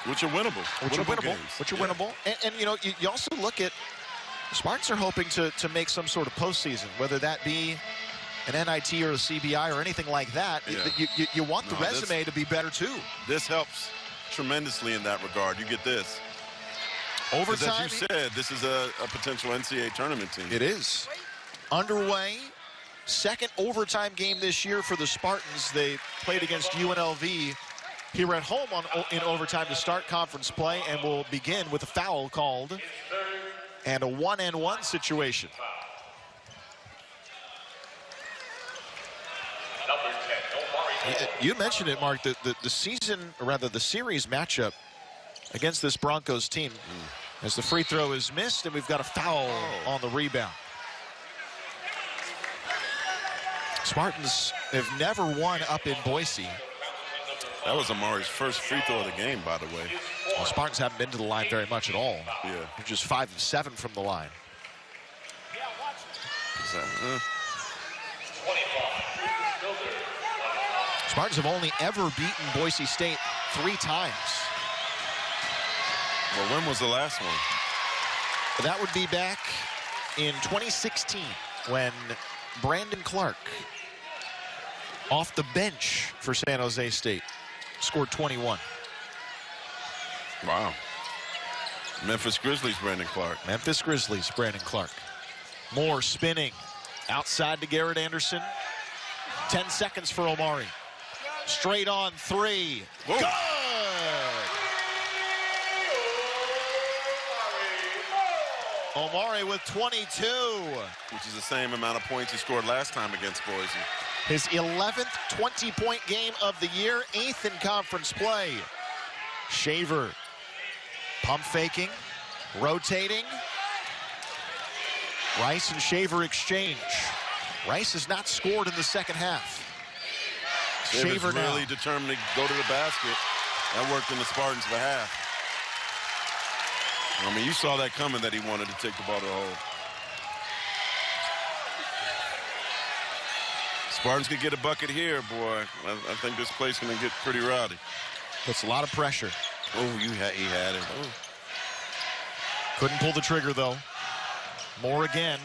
which are winnable. Winnable. And you know, you also look at the Spartans are hoping to make some sort of postseason, whether that be an NIT or a CBI or anything like that. Yeah. You want the resume to be better too. This helps tremendously in that regard. You get this. Overtime. As you said, this is a potential NCAA tournament team. It is. Underway. Second overtime game this year for the Spartans. They played against UNLV here at home in overtime to start conference play, and we'll begin with a foul called and a 1-and-1 situation. You mentioned it, Mark, the season, or rather the series matchup against this Broncos team, as the free throw is missed, and we've got a foul on the rebound. Spartans have never won up in Boise. That was Amari's first free throw of the game, by the way. Well, Spartans haven't been to the line very much at all. Yeah. They're just 5 of 7 from the line. Spartans have only ever beaten Boise State 3 times. Well, when was the last one? That would be back in 2016 when Brandon Clark, off the bench for San Jose State, scored 21. Wow. Memphis Grizzlies, Brandon Clark. Memphis Grizzlies, Brandon Clark. Moore spinning outside to Garrett Anderson. 10 seconds for Omari. Straight on 3. Whoa. Good! Omari with 22. Which is the same amount of points he scored last time against Boise. His 11th 20-point game of the year, 8th in conference play. Shaver pump faking, rotating. Rice and Shaver exchange. Rice has not scored in the second half. Shaver now really determined to go to the basket. That worked in the Spartans' behalf. I mean, you saw that coming, that he wanted to take the ball to the hole. Spartans could get a bucket here, boy. I think this place is going to get pretty rowdy. Puts a lot of pressure. Oh, he had it. Oh. Couldn't pull the trigger, though. Moore again.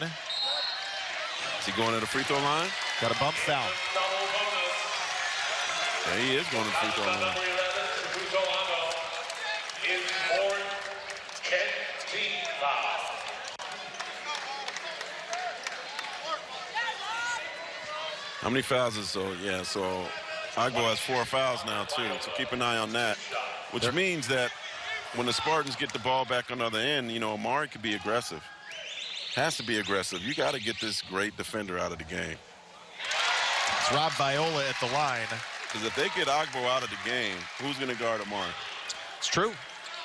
Is he going to the free throw line? Got a bump foul. Yeah, he is going to the free throw line. How many fouls is so? Yeah, so Agbo has 4 fouls now too. So keep an eye on that. Which means that when the Spartans get the ball back on the other end, you know, Omari could be aggressive. Has to be aggressive. You got to get this great defender out of the game. It's Rob Viola at the line. Because if they get Agbo out of the game, who's going to guard Omari? It's true.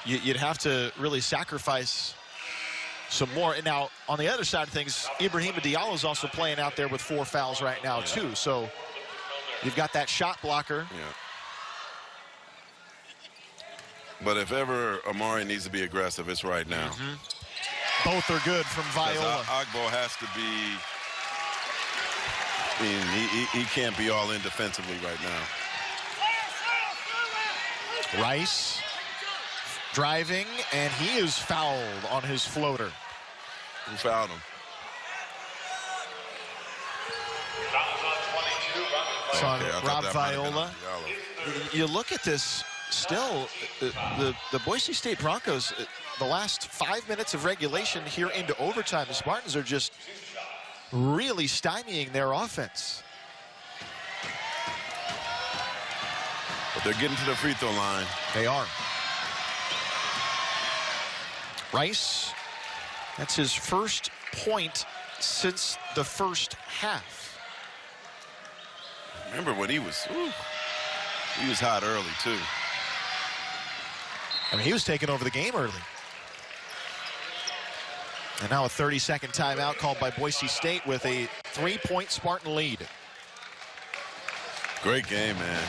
You'd have to really sacrifice some more. And now, on the other side of things, Ibrahima Diallo is also playing out there with 4 fouls right now, too. So you've got that shot blocker. Yeah. But if ever Omari needs to be aggressive, it's right now. Both are good from Viola. Agbo has to be, I mean, he can't be all in defensively right now. Rice driving, and he is fouled on his floater. Who fouled him? It's on Rob Viola. You look at this still, the Boise State Broncos, the last 5 minutes of regulation here into overtime, the Spartans are just really stymieing their offense. But they're getting to the free throw line. They are. Rice, that's his first point since the first half. Remember when he was hot early too. I mean, he was taking over the game early. And now a 30-second timeout called by Boise State with a 3-point Spartan lead. Great game, man.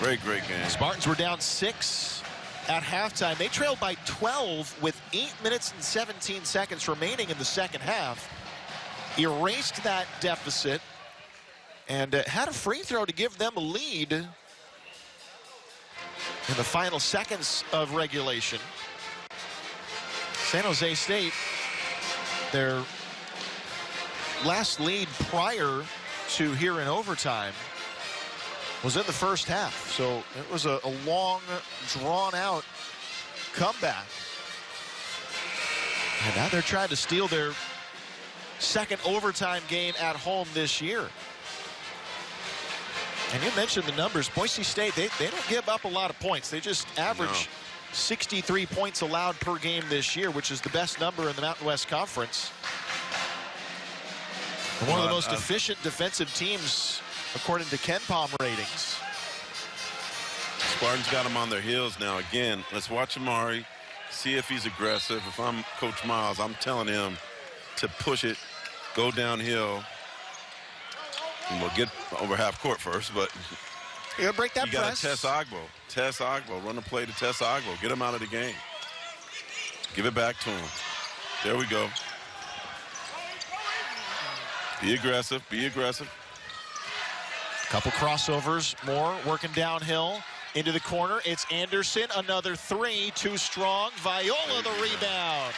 Great game. Spartans were down 6 at halftime. They trailed by 12 with 8 minutes and 17 seconds remaining in the second half. Erased that deficit and had a free throw to give them a lead in the final seconds of regulation. San Jose State, their last lead prior to here in overtime was in the first half. So it was a long, drawn-out comeback. And now they're trying to steal their second overtime game at home this year. And you mentioned the numbers. Boise State, they don't give up a lot of points. They just average 63 points allowed per game this year, which is the best number in the Mountain West Conference. And one of the most efficient defensive teams, according to KenPom ratings. Spartans got them on their heels now. Again, let's watch Amari, see if he's aggressive. If I'm Coach Miles, I'm telling him to push it, go downhill. And we'll get over half court first, but you gotta break that you gotta press. test Agbo. Test Agbo. Run a play to test Agbo. Get him out of the game. Give it back to him. There we go. Be aggressive. Be aggressive. Couple crossovers. Moore working downhill into the corner. It's Anderson. Another three. Too strong. Viola the rebound.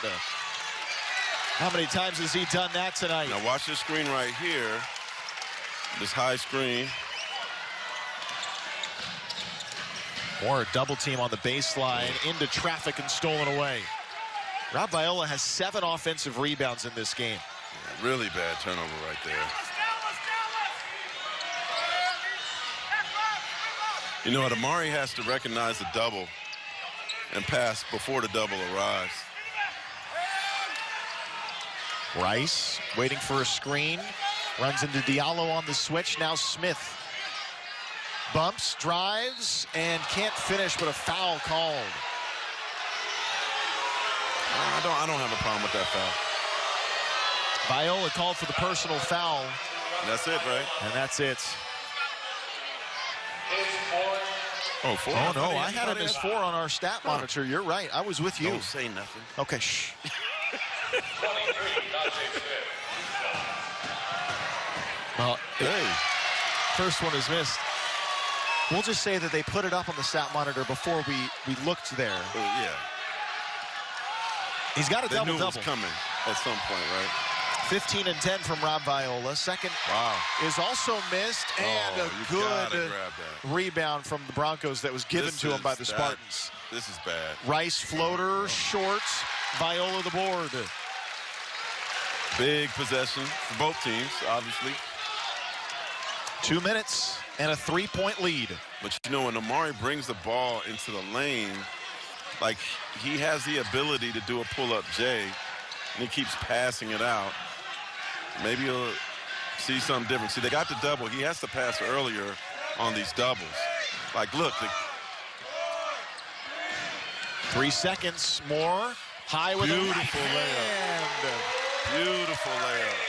How many times has he done that tonight? Now watch this screen right here. This high screen. Moore a double team on the baseline. Into traffic and stolen away. Rob Viola has 7 offensive rebounds in this game. Yeah, really bad turnover right there. You know what? Amari has to recognize the double and pass before the double arrives. Rice waiting for a screen. Runs into Diallo on the switch. Now Smith. Bumps, drives, and can't finish, but a foul called. I don't have a problem with that foul. Viola called for the personal foul. That's it, right? And that's it. Oh, 4? Oh, no, I had him as 4 on our stat monitor. You're right. I was with you. Don't say nothing. Okay, shh. Well, hey. First one is missed. We'll just say that they put it up on the stat monitor before we looked there. Yeah. He's got a double-double. They knew it was coming at some point, right? 15 and 10 from Rob Viola. Second is also missed, and a good rebound from the Broncos that was given to him by the Spartans. This is bad. Rice floater, short, Viola the board. Big possession for both teams, obviously. 2 minutes and a 3-point lead. But you know, when Amari brings the ball into the lane, like he has the ability to do a pull-up J, and he keeps passing it out. Maybe he'll see something different. See, they got the double. He has to pass earlier on these doubles. Like, look. 3 seconds more. High with beautiful a right hand. Beautiful layup.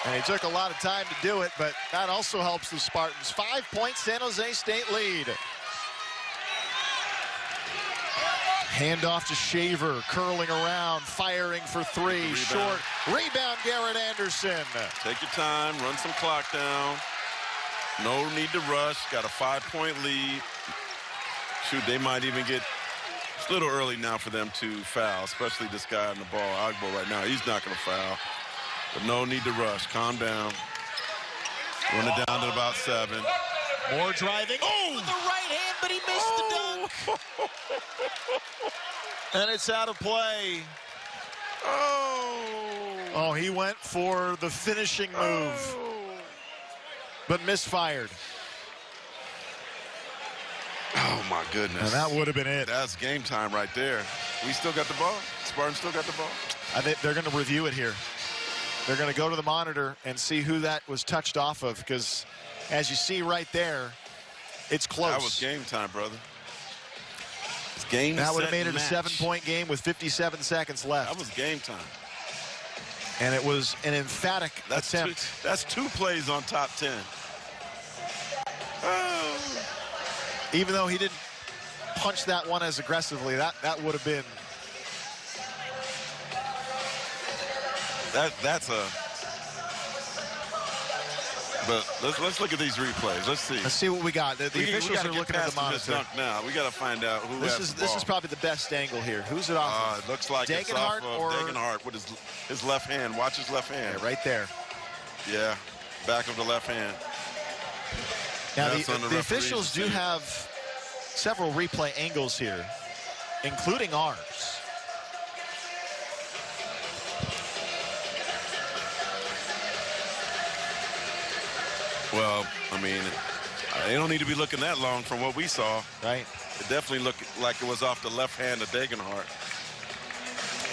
And he took a lot of time to do it, but that also helps the Spartans. 5-point San Jose State lead. Handoff to Shaver, curling around, firing for 3. Short. Rebound, Garrett Anderson. Take your time, run some clock down. No need to rush. Got a 5-point lead. Shoot, they might even get a little early now for them to foul, especially this guy on the ball, Agbo, right now. He's not going to foul. But no need to rush. Calm down. Run it down to about 7. More driving. Oh, with the right hand, but he missed the dunk. And it's out of play. Oh, he went for the finishing move, but misfired. Oh, my goodness. And that would have been it. That's game time right there. We still got the ball? Spartans still got the ball? I think they're going to review it here. They're going to go to the monitor and see who that was touched off of, because as you see right there, it's close. That was game time, brother. It's game that would have set made it match. a 7-point game with 57 seconds left. That was game time. And it was an emphatic attempt. That's 2 plays on top 10. Oh. Even though he didn't punch that one as aggressively, that would have been. That's a. But let's look at these replays. Let's see. Let's see what we got. The officials are looking at the monitor. Dunk now. We got to find out who has the ball. This is probably the best angle here. Who's it off of? It looks like it's off of Degenhart with his left hand. Watch his left hand. Yeah, right there. Yeah, back of the left hand. Now the officials do have several replay angles here, including ours. Well, I mean, they don't need to be looking that long from what we saw. Right. It definitely looked like it was off the left hand of Degenhart.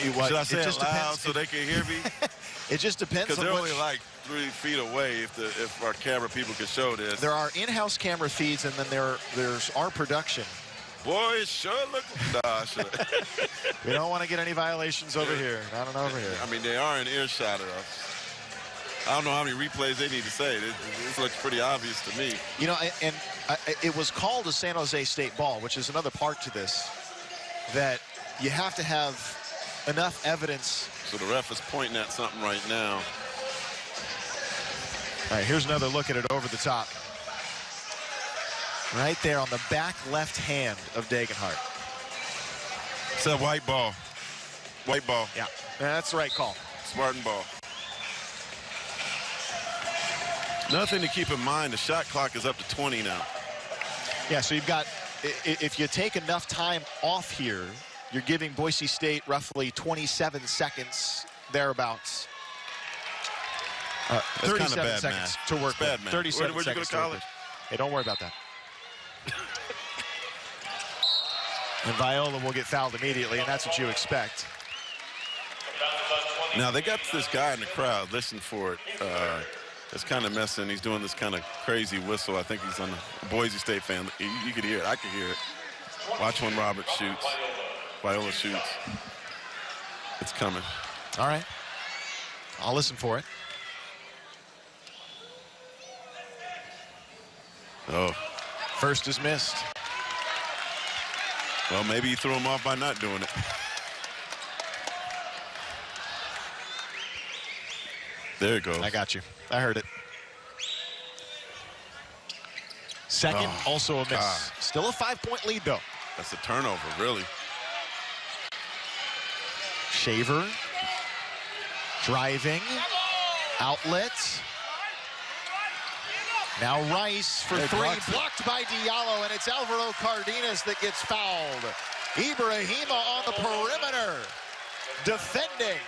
Should I say it loud so they can hear me? It just depends. Because they're only like 3 feet away. If our camera people could show this. There are in-house camera feeds, and then there's our production. Boy, it sure look. Nah, We don't want to get any violations over here. Not over here. I mean, they are in earshot of us. I don't know how many replays they need to say. This looks pretty obvious to me. You know, and it was called a San Jose State ball, which is another part to this, that you have to have enough evidence. So the ref is pointing at something right now. All right, here's another look at it over the top. Right there on the back left hand of Degenhart. It's a white ball. White ball. Yeah, that's the right call. Spartan ball. Nothing to keep in mind, the shot clock is up to 20 now. Yeah, so you've got, if you take enough time off here, you're giving Boise State roughly 27 seconds, thereabouts. 37 seconds to work with. 37 Where'd you go to college? Hey, don't worry about that. And Viola will get fouled immediately, and that's what you expect. Now, they got this guy in the crowd. Listen for it. It's kind of messing. He's doing this kind of crazy whistle. I think he's on a Boise State fan. You could hear it. I could hear it. Watch when Robert shoots. Viola shoots. It's coming. All right. I'll listen for it. Oh. First is missed. Well, maybe he threw him off by not doing it. There it goes. I got you. I heard it. Second, also a miss. God. Still a 5-point lead, though. That's a turnover, really. Shaver. Driving. Outlet. Now Rice for three. Blocked by Diallo, and it's Alvaro Cardenas that gets fouled. Ibrahima on the perimeter. Defending.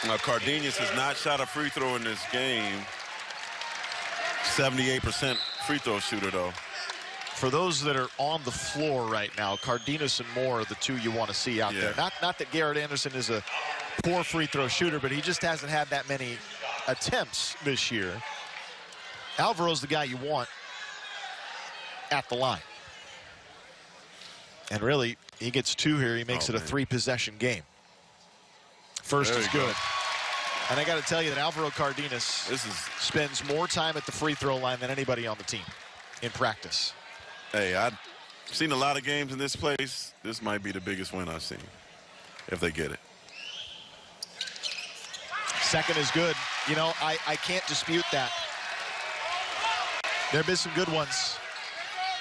Now, Cardenas has not shot a free throw in this game. 78% free throw shooter, though. For those that are on the floor right now, Cardenas and Moore are the two you want to see out there. Not that Garrett Anderson is a poor free throw shooter, but he just hasn't had that many attempts this year. Alvaro's the guy you want at the line. And really, he gets 2 here. He makes it a 3-possession game. First is good. And I got to tell you that Alvaro Cardenas spends more time at the free throw line than anybody on the team in practice. Hey, I've seen a lot of games in this place. This might be the biggest win I've seen, if they get it. Second is good. You know, I can't dispute that. There have been some good ones.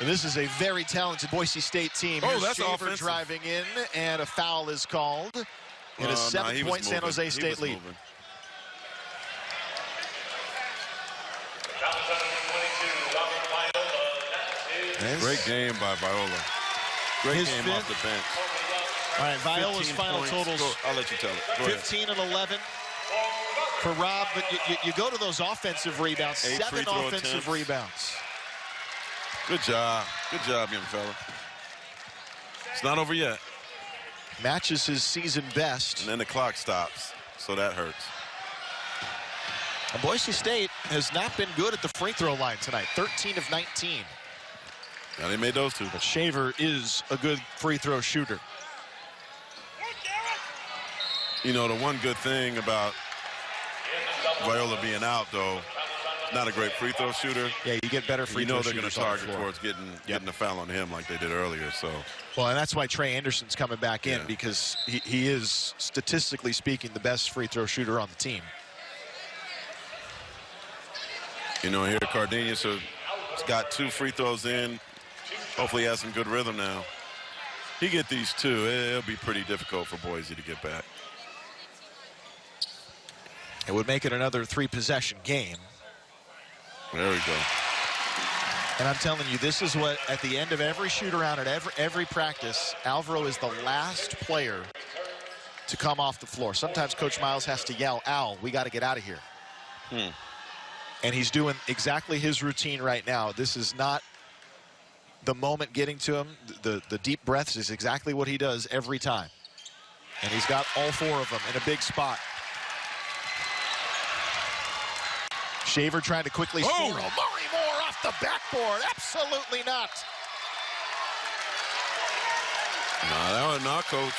And this is a very talented Boise State team. Oh, that's Shaver offensive. driving in, and a foul is called. In a 7-point San Jose State lead. Great game by Viola. Great game off the bench. All right, Viola's final totals. I'll let you tell it. 15 and 11 for Rob, but you go to those offensive rebounds. 7 offensive rebounds. Good job. Good job, young fella. It's not over yet. Matches his season best. And then the clock stops, so that hurts. And Boise State has not been good at the free throw line tonight. 13 of 19. Now they made those 2. But Shaver is a good free throw shooter. You know, the one good thing about Viola being out, though, not a great free throw shooter. Yeah, you get better free throw shooters. You know they're going to target towards getting the foul on him like they did earlier. So. Well, and that's why Trey Anderson's coming back in, because he is, statistically speaking, the best free throw shooter on the team. You know, here Cardenas has got 2 free throws in. Hopefully he has some good rhythm now. He get these 2, it'll be pretty difficult for Boise to get back. It would make it another 3-possession game. There we go. And I'm telling you, this is what, at the end of every shoot-around, at every practice, Alvaro is the last player to come off the floor. Sometimes Coach Miles has to yell, Al, we got to get out of here. And he's doing exactly his routine right now. This is not the moment getting to him. The deep breaths is exactly what he does every time. And he's got all 4 of them in a big spot. Shaver trying to quickly score. Murray Moore off the backboard. Absolutely not. No, that was not, Coach.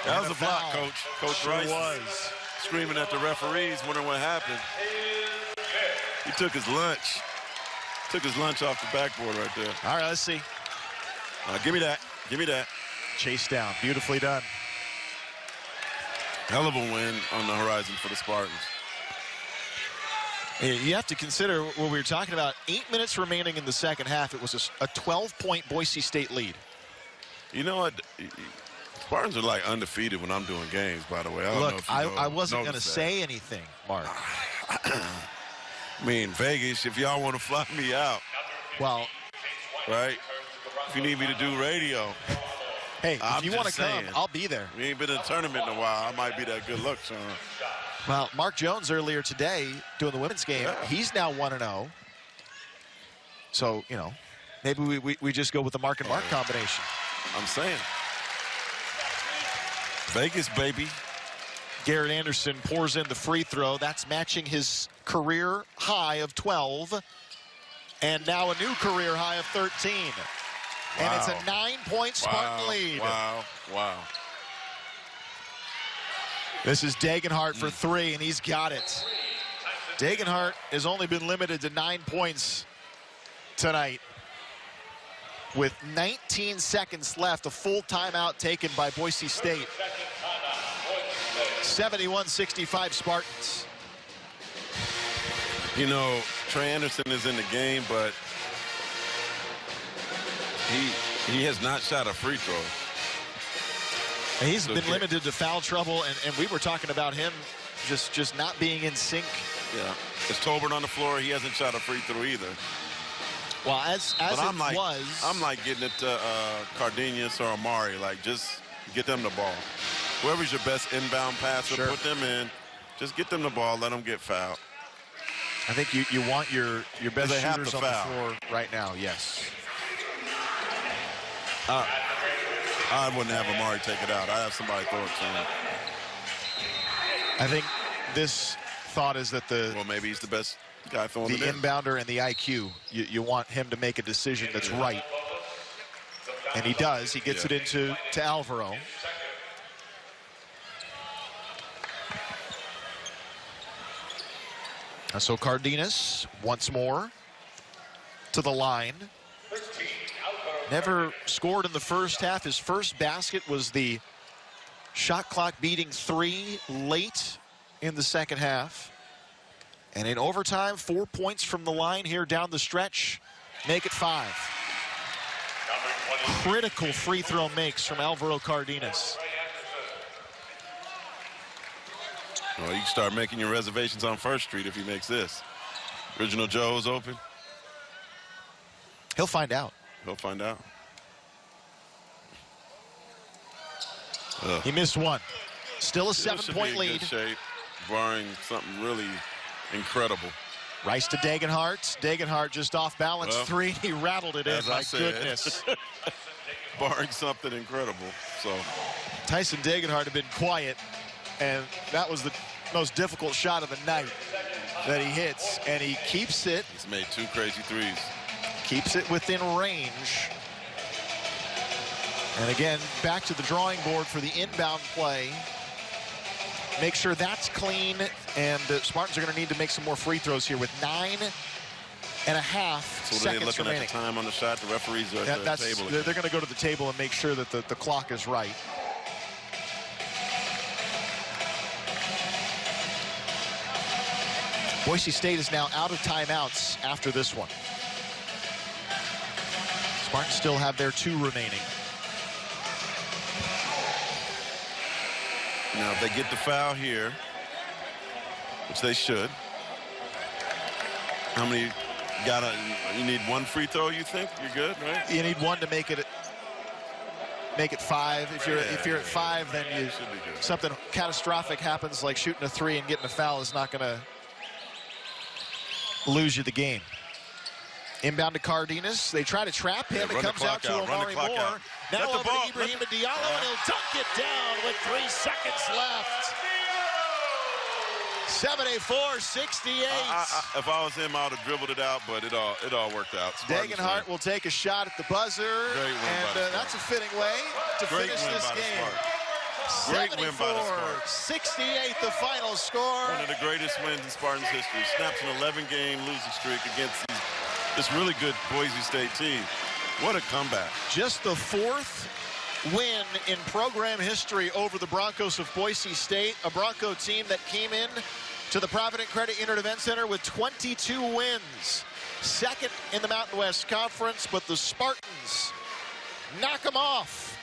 That was a block, Coach. Coach Sure Rice was screaming at the referees, wondering what happened. He took his lunch. Took his lunch off the backboard right there. All right, let's see. Give me that. Give me that. Chase down. Beautifully done. Hell of a win on the horizon for the Spartans. You have to consider what we were talking about. 8 minutes remaining in the second half. It was a 12-point Boise State lead. You know what? Spartans are like undefeated when I'm doing games, by the way. I wasn't going to say anything, Mark. I mean, Vegas, if y'all want to fly me out. Well. Right? If you need me to do radio. Hey, if you want to come, I'll be there. We ain't been in a tournament in a while. I might be that good luck, Sean. Well, Mark Jones earlier today doing the women's game. Yeah. He's now 1-0. So, you know, maybe we just go with the Mark and Mark combination. I'm saying. Vegas, baby. Garrett Anderson pours in the free throw. That's matching his career high of 12. And now a new career high of 13. Wow. And it's a 9-point Spartan lead. Wow. This is Degenhart for 3, and he's got it. Degenhart has only been limited to 9 points tonight. With 19 seconds left, a full timeout taken by Boise State. 71-65 Spartans. You know, Trey Anderson is in the game, but he has not shot a free throw. And he's been limited to foul trouble, and we were talking about him just not being in sync. Yeah. It's Tolbert on the floor. He hasn't shot a free throw either. Well, I'm like getting it to Cardenas or Amari. Like, just get them the ball. Whoever's your best inbound passer, put them in. Just get them the ball. Let them get fouled. I think you want your best shooters on the floor right now. Yes. I wouldn't have Amari take it out. I have somebody throw it to him. I think this thought is that well, maybe he's the best guy throwing the inbounder and the IQ. You want him to make a decision that's right. And he does. He gets it into Alvaro. So Cardenas once more to the line. Never scored in the first half. His first basket was the shot clock beating 3 late in the second half. And in overtime, 4 points from the line here down the stretch. Make it 5. Critical free throw makes from Alvaro Cardenas. Well, you can start making your reservations on First Street if he makes this. Original Joe's open. He'll find out. He'll find out. He missed one. Still a 7-point lead. Good shape, barring something really incredible. Rice to Degenhart. Degenhart just off balance. 3. He rattled it in. My goodness. Barring something incredible. So Tyson Degenhart had been quiet, and that was the most difficult shot of the night that he hits, and he keeps it. He's made 2 crazy threes. Keeps it within range. And again, back to the drawing board for the inbound play. Make sure that's clean, and the Spartans are going to need to make some more free throws here with 9.5 so seconds they're looking remaining. At the time on the shot. The referees are at the table. They're going to go to the table and make sure that the clock is right. Boise State is now out of timeouts after this one. Spartans still have their 2 remaining. Now, if they get the foul here, which they should, how many you need 1 free throw, you think? You're good, right? You need 1 to make it 5. If you're at 5, then something catastrophic happens, like shooting a 3 and getting a foul is not going to lose you the game. Inbound to Cardenas. They try to trap him. It comes out to Omari Moore. Now over to Ibrahim Diallo, and he'll dunk it down with 3 seconds left. 74-68. If I was him, I would have dribbled it out, but it all worked out. Dagenhart will take a shot at the buzzer, and that's a fitting way to finish this game. Great win by the Spartans. 68 the final score. One of the greatest wins in Spartans history. Snaps an 11-game losing streak against this really good Boise State team. What a comeback. Just the 4th win in program history over the Broncos of Boise State, a Bronco team that came in to the Provident Credit Union Event Center with 22 wins. 2nd in the Mountain West Conference, but the Spartans knock them off.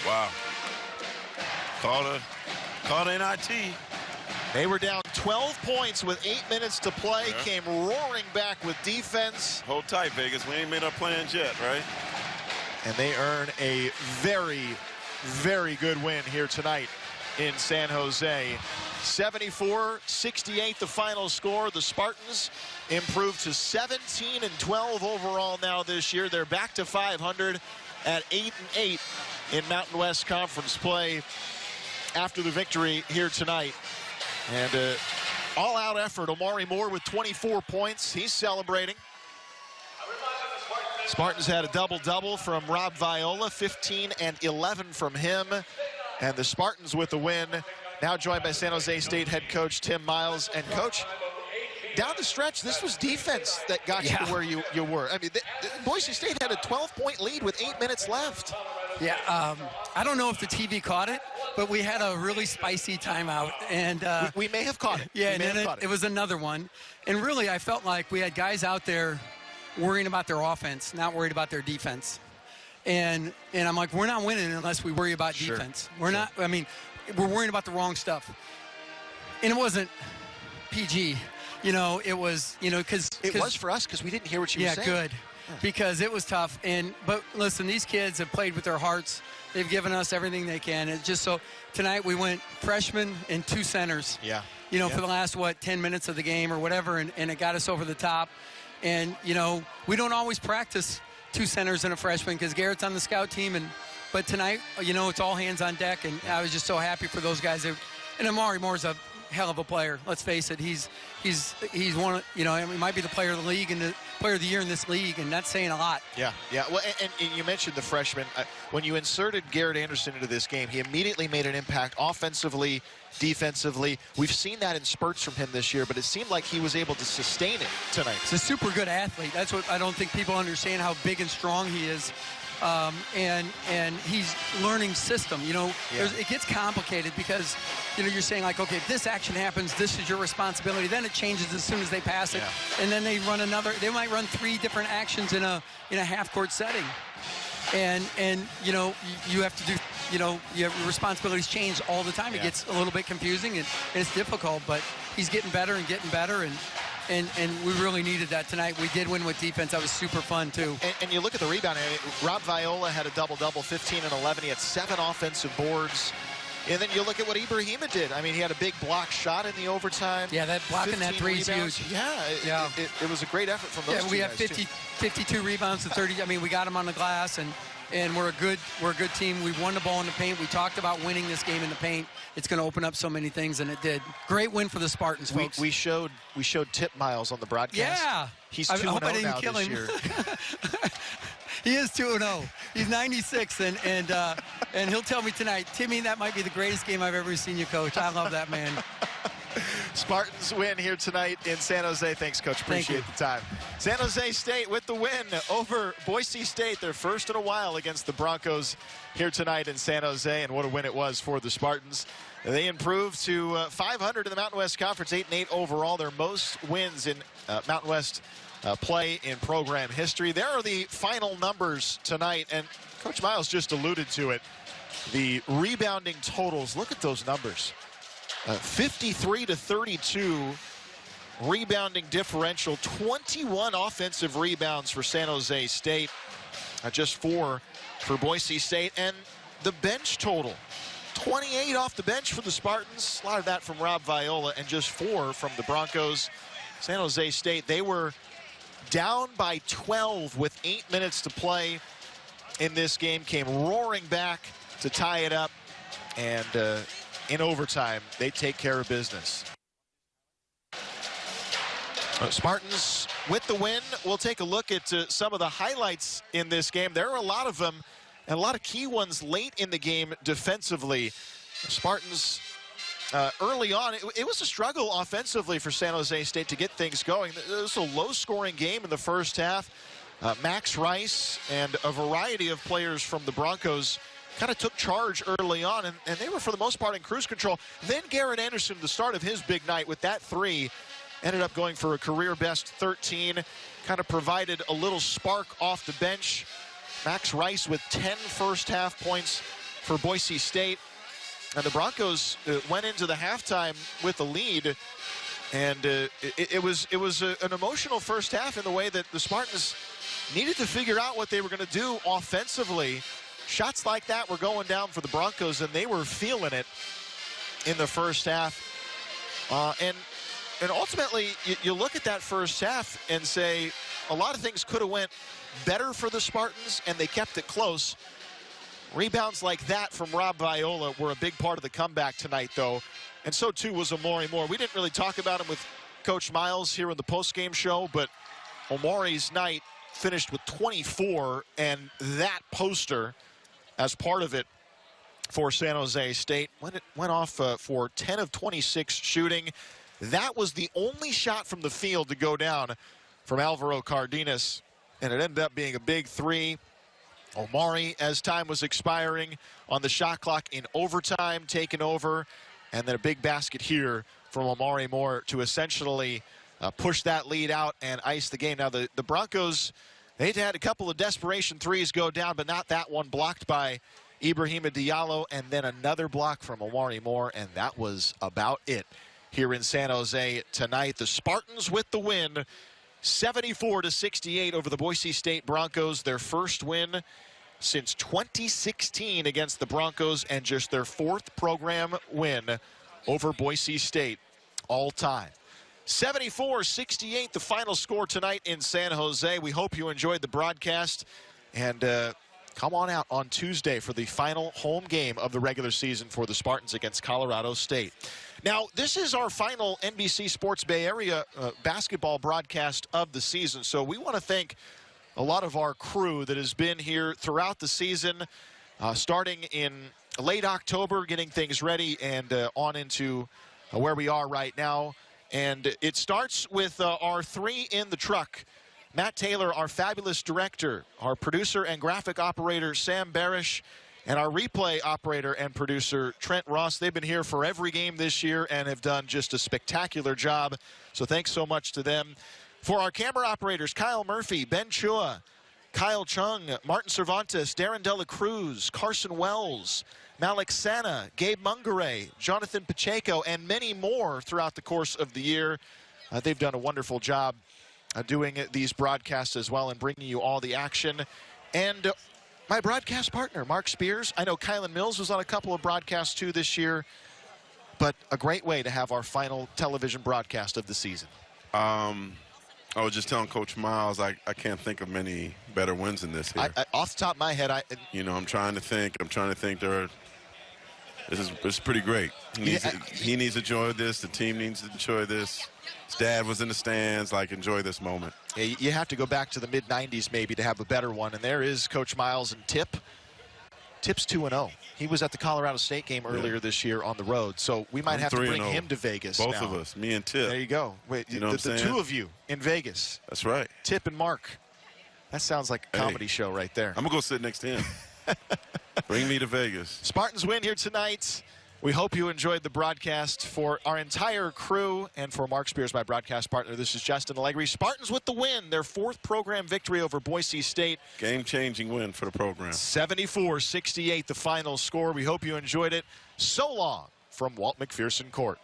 Wow. Called NIT. They were down 12 points with 8 minutes to play, came roaring back with defense. Hold tight, Vegas. We ain't made our plans yet, right? And they earn a very, very good win here tonight in San Jose. 74-68 the final score. The Spartans improved to 17-12 overall now this year. They're back to 500 at 8-8 in Mountain West Conference play after the victory here tonight. And all-out effort. Omari Moore with 24 points. He's celebrating. Spartans had a double-double from Rob Viola, 15 and 11 from him. And the Spartans with the win. Now joined by San Jose State head coach Tim Miles. And coach, down the stretch, this was defense that got you to where you were. I mean, Boise State had a 12-point lead with 8 minutes left. Yeah, I don't know if the TV caught it, but we had a really spicy timeout. And we may have caught it. Yeah, and then it was another one. And really, I felt like we had guys out there worrying about their offense, not worried about their defense. And I'm like, we're not winning unless we worry about defense. We're not, I mean, we're worrying about the wrong stuff. And it wasn't PG. You know, it was, you know, because it was for us because we didn't hear what you were saying. Yeah, good. Because it was tough. But listen, these kids have played with their hearts. They've given us everything they can. It's just so tonight we went freshmen and 2 centers. Yeah. You know, for the last, 10 minutes of the game or whatever, and it got us over the top. And, you know, we don't always practice 2 centers and a freshman because Garrett's on the scout team. But tonight, you know, it's all hands on deck. And I was just so happy for those guys. And Omari Moore's a hell of a player. Let's face it. He's one of, you know, I mean, he might be the player of the league and the player of the year in this league, and that's saying a lot. Yeah. Well, and you mentioned the freshman. When you inserted Garrett Anderson into this game, he immediately made an impact offensively, defensively. We've seen that in spurts from him this year, but it seemed like he was able to sustain it tonight. He's a super good athlete. That's what I don't think people understand, how big and strong he is. And he's learning system. You know, it gets complicated because, you know, you're saying like, okay, if this action happens, this is your responsibility. Then it changes as soon as they pass it, and then they run another. They might run 3 different actions in a half-court setting, and you know, you have to do. You know, your responsibilities change all the time. It gets a little bit confusing and it's difficult, but he's getting better and getting better. And we really needed that tonight. We did win with defense. That was super fun, too. And you look at the rebound. I mean, Rob Viola had a double-double, 15 and 11. He had 7 offensive boards. And then you look at what Ibrahima did. I mean, he had a big block shot in the overtime. Yeah, that blocking that 3 is huge. Yeah, it was a great effort from those two we guys, have 52 rebounds to 30. I mean, we got them on the glass, and we're a good team. We won the ball in the paint. We talked about winning this game in the paint. It's going to open up so many things, and it did. Great win for the Spartans, folks. We showed Tip Miles on the broadcast. Yeah. He's 2-0 now this year. He is 2-0. He's 96, and he'll tell me tonight, Timmy, that might be the greatest game I've ever seen you coach. I love that man. Spartans win here tonight in San Jose. Thanks, Coach. Appreciate the time. San Jose State with the win over Boise State. Their first in a while against the Broncos here tonight in San Jose. And what a win it was for the Spartans. They improved to 500 in the Mountain West Conference, 8-8 overall. Their most wins in Mountain West play in program history. There are the final numbers tonight. And Coach Miles just alluded to it. The rebounding totals. Look at those numbers. 53-32 rebounding differential, 21 offensive rebounds for San Jose State, just 4 for Boise State, and the bench total, 28 off the bench for the Spartans, a lot of that from Rob Viola, and just 4 from the Broncos. San Jose State, they were down by 12 with 8 minutes to play in this game, came roaring back to tie it up, and in overtime, they take care of business. Spartans with the win. We'll take a look at some of the highlights in this game. There are a lot of them, and a lot of key ones late in the game defensively. Spartans, early on, it was a struggle offensively for San Jose State to get things going. It was a low-scoring game in the first half. Max Rice and a variety of players from the Broncos kind of took charge early on, and they were, for the most part, in cruise control. Then Garrett Anderson, the start of his big night with that three, ended up going for a career-best 13, kind of provided a little spark off the bench. Max Rice with 10 first-half points for Boise State. And the Broncos went into the halftime with a lead, and it was an emotional first half in the way that the Spartans needed to figure out what they were going to do offensively. Shots like that were going down for the Broncos, and they were feeling it in the first half. And ultimately, you look at that first half and say a lot of things could have went better for the Spartans, and they kept it close. Rebounds like that from Rob Viola were a big part of the comeback tonight, though, and so too was Omari Moore. We didn't really talk about him with Coach Miles here in the postgame show, but Omari's night finished with 24, and that poster as part of it for San Jose State went off for 10 of 26 shooting. That was the only shot from the field to go down from Alvaro Cardenas, and it ended up being a big three. Omari, as time was expiring on the shot clock in overtime, taken over, and then a big basket here from Omari Moore to essentially push that lead out and ice the game. Now, the Broncos, they had a couple of desperation threes go down, but not that one, blocked by Ibrahima Diallo, and then another block from Omari Moore, and that was about it here in San Jose tonight. The Spartans with the win, 74-68 over the Boise State Broncos, their first win since 2016 against the Broncos, and just their fourth program win over Boise State all time. 74-68, the final score tonight in San Jose. We hope you enjoyed the broadcast, and come on out on Tuesday for the final home game of the regular season for the Spartans against Colorado State. Now, this is our final NBC Sports Bay Area basketball broadcast of the season, so we want to thank a lot of our crew that has been here throughout the season, starting in late October, getting things ready, and on into where we are right now. And it starts with our three in the truck. Matt Taylor, our fabulous director, our producer and graphic operator, Sam Barish, and our replay operator and producer, Trent Ross. They've been here for every game this year and have done just a spectacular job. So thanks so much to them. For our camera operators, Kyle Murphy, Ben Chua, Kyle Chung, Martin Cervantes, Darren Dela Cruz, Carson Wells, Malik Sana, Gabe Mungare, Jonathan Pacheco, and many more throughout the course of the year. They've done a wonderful job doing these broadcasts as well and bringing you all the action. And my broadcast partner, Mark Spears. I know Kylan Mills was on a couple of broadcasts too this year, but a great way to have our final television broadcast of the season. I was just telling Coach Miles, I can't think of many better wins than this here. Off the top of my head, I'm trying to think. This is pretty great. He needs to enjoy this. The team needs to enjoy this. His dad was in the stands. Enjoy this moment. Yeah, you have to go back to the mid-'90s maybe to have a better one. And there is Coach Miles and Tip. Tip's 2-0. He was at the Colorado State game earlier this year on the road. So we might have to bring him to Vegas Both of us, me and Tip. There you go. Wait, you know the two of you in Vegas. That's right. Tip and Mark. That sounds like a comedy show right there. I'm going to go sit next to him. Bring me to Vegas. Spartans win here tonight. We hope you enjoyed the broadcast. For our entire crew and for Mark Spears, my broadcast partner, this is Justin Allegri. Spartans with the win, their fourth program victory over Boise State. Game-changing win for the program. 74-68, the final score. We hope you enjoyed it. So long from Walt McPherson Court.